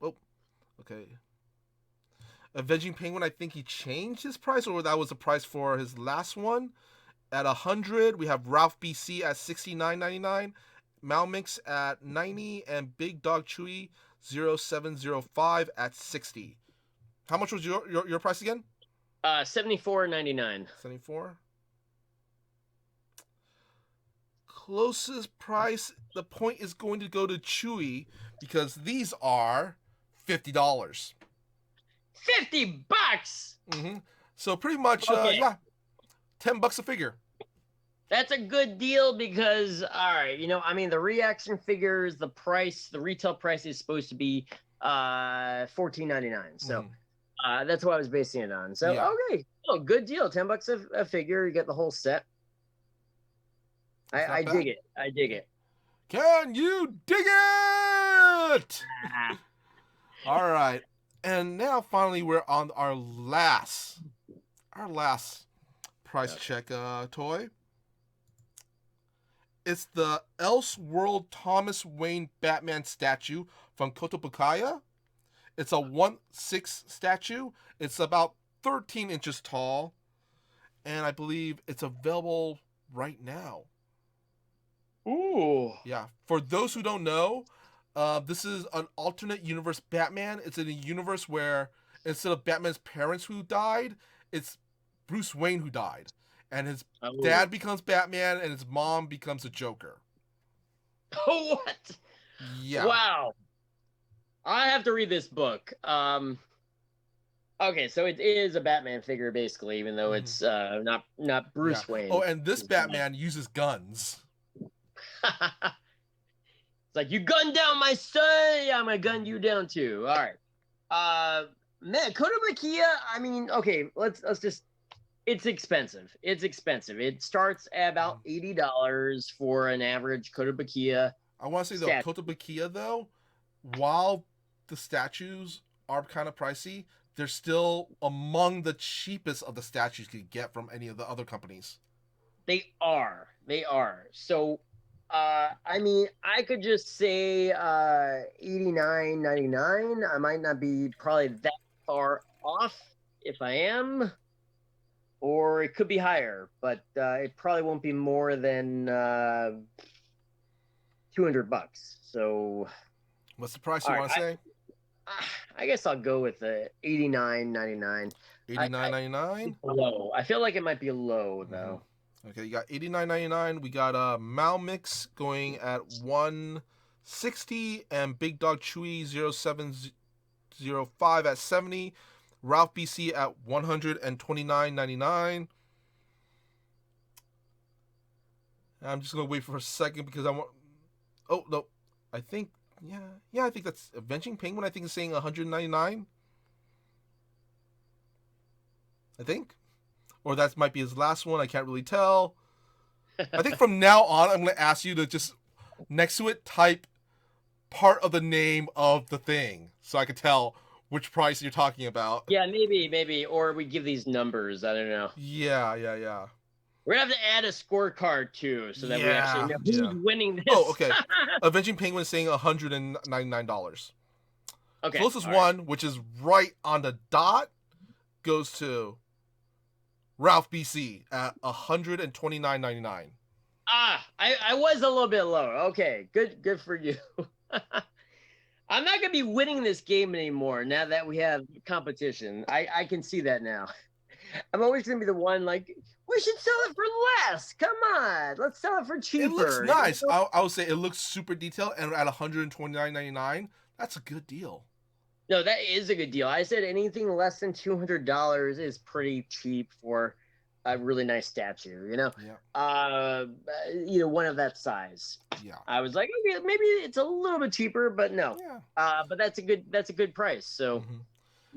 Oh, okay. Avenging Penguin. I think he changed his price, or that was the price for his last one. At 100, we have Ralph BC at 69.99, Malmix at 90, and Big Dog Chewy 0705 at 60. How much was your price again? 74.99. 74. Closest price, the point is going to go to Chewy because these are $50. $50. Mm-hmm. So pretty much, Okay. yeah, $10 a figure. That's a good deal because all right, I mean the reaction figures, the retail price is supposed to be $14.99. So Mm-hmm. that's what I was basing it on. So Yeah, okay. Oh, good deal. $10 a figure, you get the whole set. it's I not dig bad. it. I dig it. Can you dig it? Ah, All right, and now finally we're on our last price okay. check toy. It's the Elseworld Thomas Wayne Batman statue from Kotobukaya. It's a 1/6 statue. It's about 13 inches tall, and I believe it's available right now. Ooh. Yeah. For those who don't know, this is an alternate universe Batman. It's in a universe where instead of Batman's parents who died, it's Bruce Wayne who died, and his Oh. dad becomes Batman, and his mom becomes a Joker. What? Yeah. Wow. I have to read this book. Okay, so it is a Batman figure basically, even though Hmm. it's not Yeah. Bruce Wayne. Oh, and this Batman uses guns. It's like, you gunned down my son, yeah, I'm gonna gun you down too. All right. Uh Man, Kotobukiya, I mean, okay, let's just, it's expensive. It's expensive. It starts at about $80 for an average Kotobukiya I want to say though, statue. Kotobukiya though, while the statues are kind of pricey, they're still among the cheapest of the statues you could get from any of the other companies. They are. They are. So I mean, I could just say 89.99. I might not be probably that far off if I am, or it could be higher, but it probably won't be more than $200. So What's the price all you right, want to say? I guess I'll go with the 89.99. I 89.99. low. I feel like it might be low Mm-hmm. though. Okay, you got 89.99. We got Malmix going at 160 and Big Dog Chewy 0705 at 70. Ralph BC at 129.99. I'm just gonna wait for a second because I want. Oh no, I think yeah, I think that's Avenging Penguin. I think is saying 199. I think, or that might be his last one. I can't really tell. I think from now on, I'm gonna ask you to just next to it type part of the name of the thing so I could tell which price you're talking about. Yeah, maybe, or we give these numbers. I don't know. Yeah. We're gonna have to add a scorecard too, so that we actually know who's Yeah. winning Oh, this. okay. Avenging Penguin is saying $199. Okay, Closest all right. one, which is right on the dot, goes to Ralph BC at $129.99. I was a little bit lower. Okay, good for you. I'm not gonna be winning this game anymore now that we have competition. I can see that now. I'm always gonna be the one like, we should sell it for less. Come on, let's sell it for It looks cheaper. nice. I would say it looks super detailed, and at $129.99, that's a good deal. No, that is a good deal. I said anything less than $200 is pretty cheap for a really nice statue. Yeah. One of that size. Yeah. I was like, okay, maybe it's a little bit cheaper, but no. Yeah. But that's a good price. So Mm-hmm.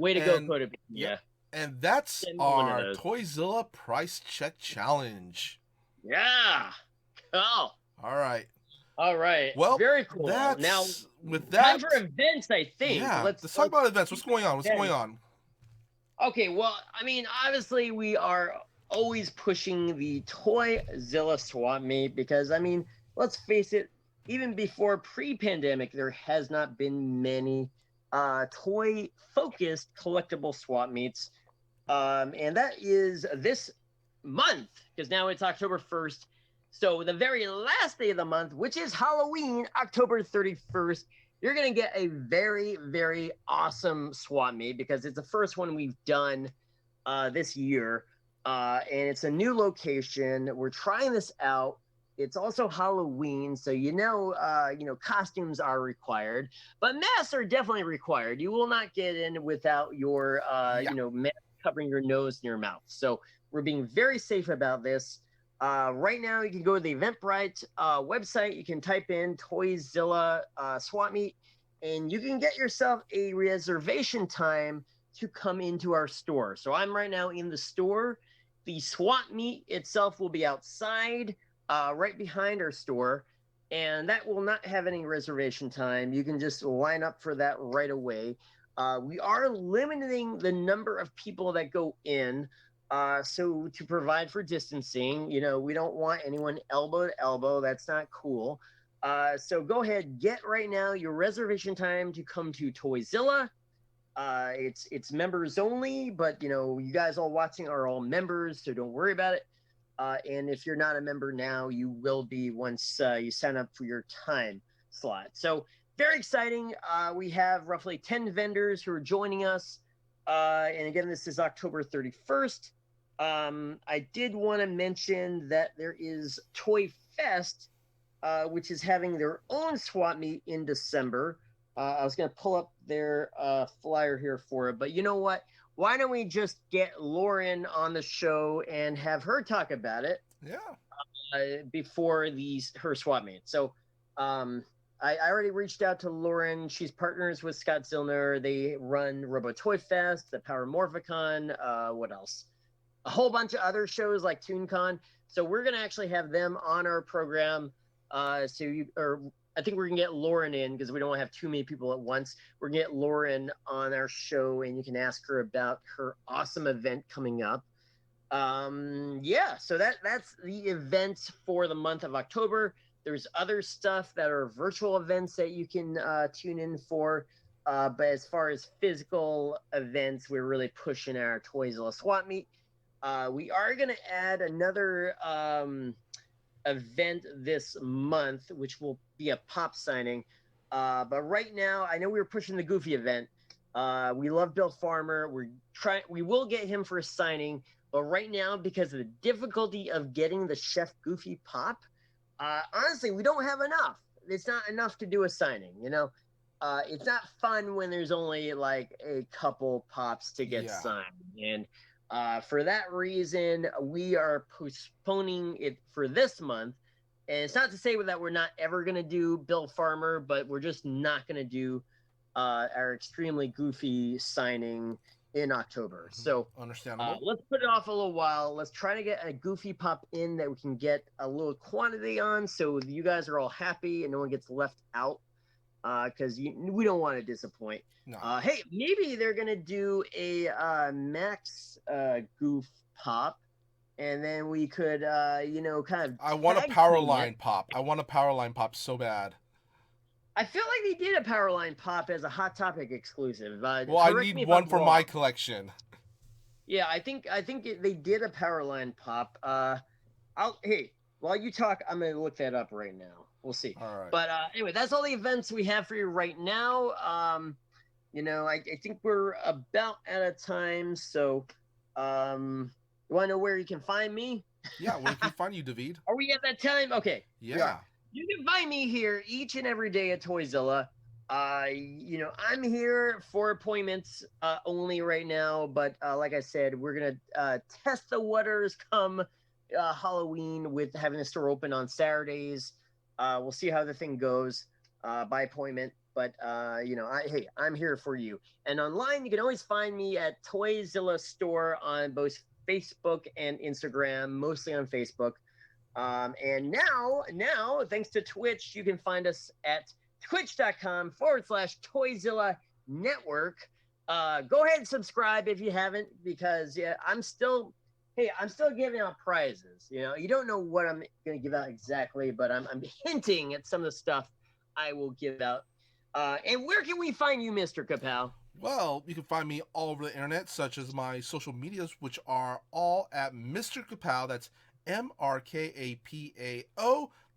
way to go, And Kobe. yep. Yeah, And that's send me one of our those. Toyzilla Price Check Challenge. Yeah. Cool. All right. All right. Well, Very cool. that's Now, with time that. for events, I think. Yeah. Let's Let's talk about events. What's going on? What's events. going on? Okay, well, I mean, obviously we are always pushing the Toyzilla swap meet because, I mean, let's face it, even before pre-pandemic, there has not been many toy-focused collectible swap meets, and that is this month because now it's October 1st. So the very last day of the month, which is Halloween, October 31st, you're going to get a very, very awesome swap meet because it's the first one we've done this year. And it's a new location. We're trying this out. It's also Halloween, so costumes are required, but masks are definitely required. You will not get in without your, Yeah. mask covering your nose and your mouth. So we're being very safe about this. Right now, you can go to the Eventbrite website. You can type in Toyzilla Swap Meet, and you can get yourself a reservation time to come into our store. So I'm right now in the store. The swap meet itself will be outside, right behind our store, and that will not have any reservation time. You can just line up for that right away. We are limiting the number of people that go in. So to provide for distancing, we don't want anyone elbow to elbow. That's not cool. So go ahead, get right now your reservation time to come to Toyzilla. It's members only, but you guys all watching are all members, so don't worry about it. And if you're not a member now, you will be once you sign up for your time slot. So very exciting. We have roughly 10 vendors who are joining us. And again, this is October 31st. I did want to mention that there is Toy Fest which is having their own swap meet in December. I was going to pull up their flyer here for it, but you know what? Why don't we just get Lauren on the show and have her talk about it Yeah. before her swap meet? So, I already reached out to Lauren. She's partners with Scott Zillner. They run Robo Toy Fest, the Power Morphicon. What else? A whole bunch of other shows like ToonCon. So we're gonna actually have them on our program. Or I think we're gonna get Lauren in because we don't want to have too many people at once. We're gonna get Lauren on our show, and you can ask her about her awesome event coming up. Yeah, so that's the events for the month of October. There's other stuff that are virtual events that you can tune in for. But as far as physical events, we're really pushing our Toyzilla Swap Meet. We are going to add another event this month, which will be a pop signing. But right now, I know we were pushing the Goofy event. We love Bill Farmer. We will get him for a signing, but right now, because of the difficulty of getting the Chef Goofy pop, honestly, we don't have enough. It's not enough to do a signing. It's not fun when there's only like a couple pops to get signed, and for that reason, we are postponing it for this month. And it's not to say that we're not ever going to do Bill Farmer, but we're just not going to do our extremely goofy signing in October. So understandable. Let's put it off a little while. Let's try to get a goofy pop in that we can get a little quantity on, so you guys are all happy and no one gets left out. Because we don't want to disappoint. No. Hey, maybe they're gonna do a Max goof pop, and then we could, kind of. I want a power line pop. I want a power line pop so bad. I feel like they did a power line pop as a Hot Topic exclusive. Well, I need one for my collection. Yeah, I think they did a power line pop. Hey, while you talk, I'm gonna look that up right now. We'll see. All right. But anyway, that's all the events we have for you right now. I think we're about out of time. So, you want to know where you can find me? Yeah, where can you find you, Dahveed? Are we at that time? Okay. Yeah. You can find me here each and every day at Toyzilla. I'm here for appointments only right now. But like I said, we're going to test the waters come Halloween with having the store open on Saturdays. We'll see how the thing goes by appointment. But, I'm here for you. And online, you can always find me at Toyzilla Store on both Facebook and Instagram, mostly on Facebook. And now, thanks to Twitch, you can find us at twitch.com/Toyzilla Network. Go ahead and subscribe if you haven't, because I'm still giving out prizes. You don't know what I'm going to give out exactly, but I'm hinting at some of the stuff I will give out. And where can we find you, Mr. Kapao? Well, you can find me all over the internet, such as my social medias, which are all at Mr. Kapao. That's MRKAPAO.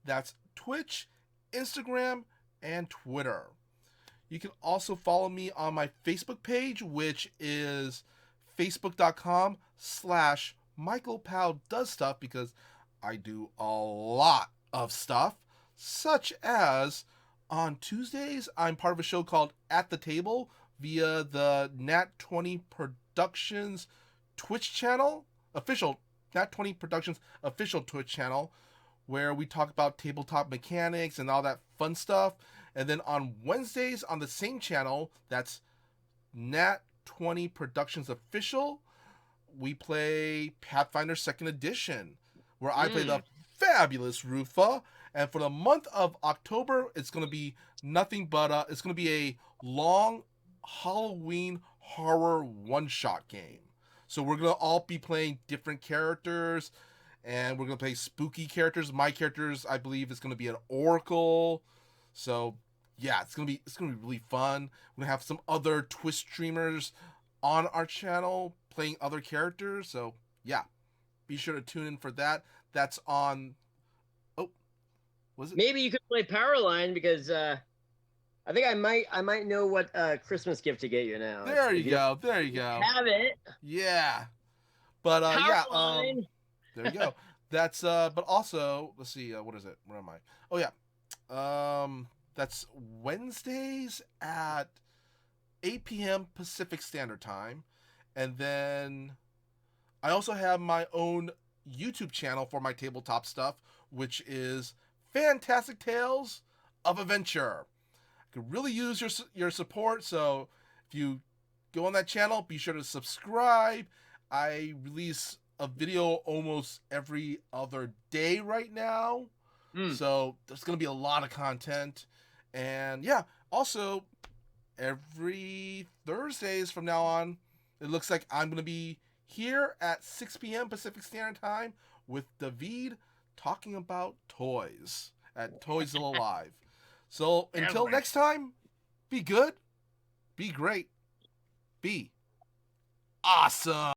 That's Twitch, Instagram, and Twitter. You can also follow me on my Facebook page, which is facebook.com/Michael Powell Does Stuff, because I do a lot of stuff, such as on Tuesdays, I'm part of a show called At the Table via the Nat20 Productions Twitch channel, official Nat20 Productions official Twitch channel, where we talk about tabletop mechanics and all that fun stuff. And then on Wednesdays on the same channel, that's Nat20 Productions Official, we play Pathfinder 2nd Edition, where I play the fabulous Rufa. And for the month of October, it's going to be nothing but it's going to be a long Halloween horror one-shot game. So we're going to all be playing different characters, and we're going to play spooky characters. My characters, I believe, is going to be an oracle. So yeah, it's going to be really fun. We're going to have some other Twitch streamers on our channel playing other characters. So yeah, be sure to tune in for that. That's on. Was it? Maybe you could play Powerline, because I think I might know what Christmas gift to get you now. There you go. There you go. Have it. Yeah. But there you go. That's but also let's see, what is it? Where am I? Oh yeah, that's Wednesdays at 8 p.m. Pacific Standard Time, and then I also have my own YouTube channel for my tabletop stuff, which is Fantastic Tales of Adventure. I could really use your support, so if you go on that channel, be sure to subscribe. I release a video almost every other day right now, Mm. so there's gonna be a lot of content. And yeah, also every Thursdays from now on, it looks like I'm gonna be here at 6 p.m. Pacific Standard Time with Dahveed talking about toys at TOYZILLA Live. So until Definitely. next time, be good, be great, be awesome.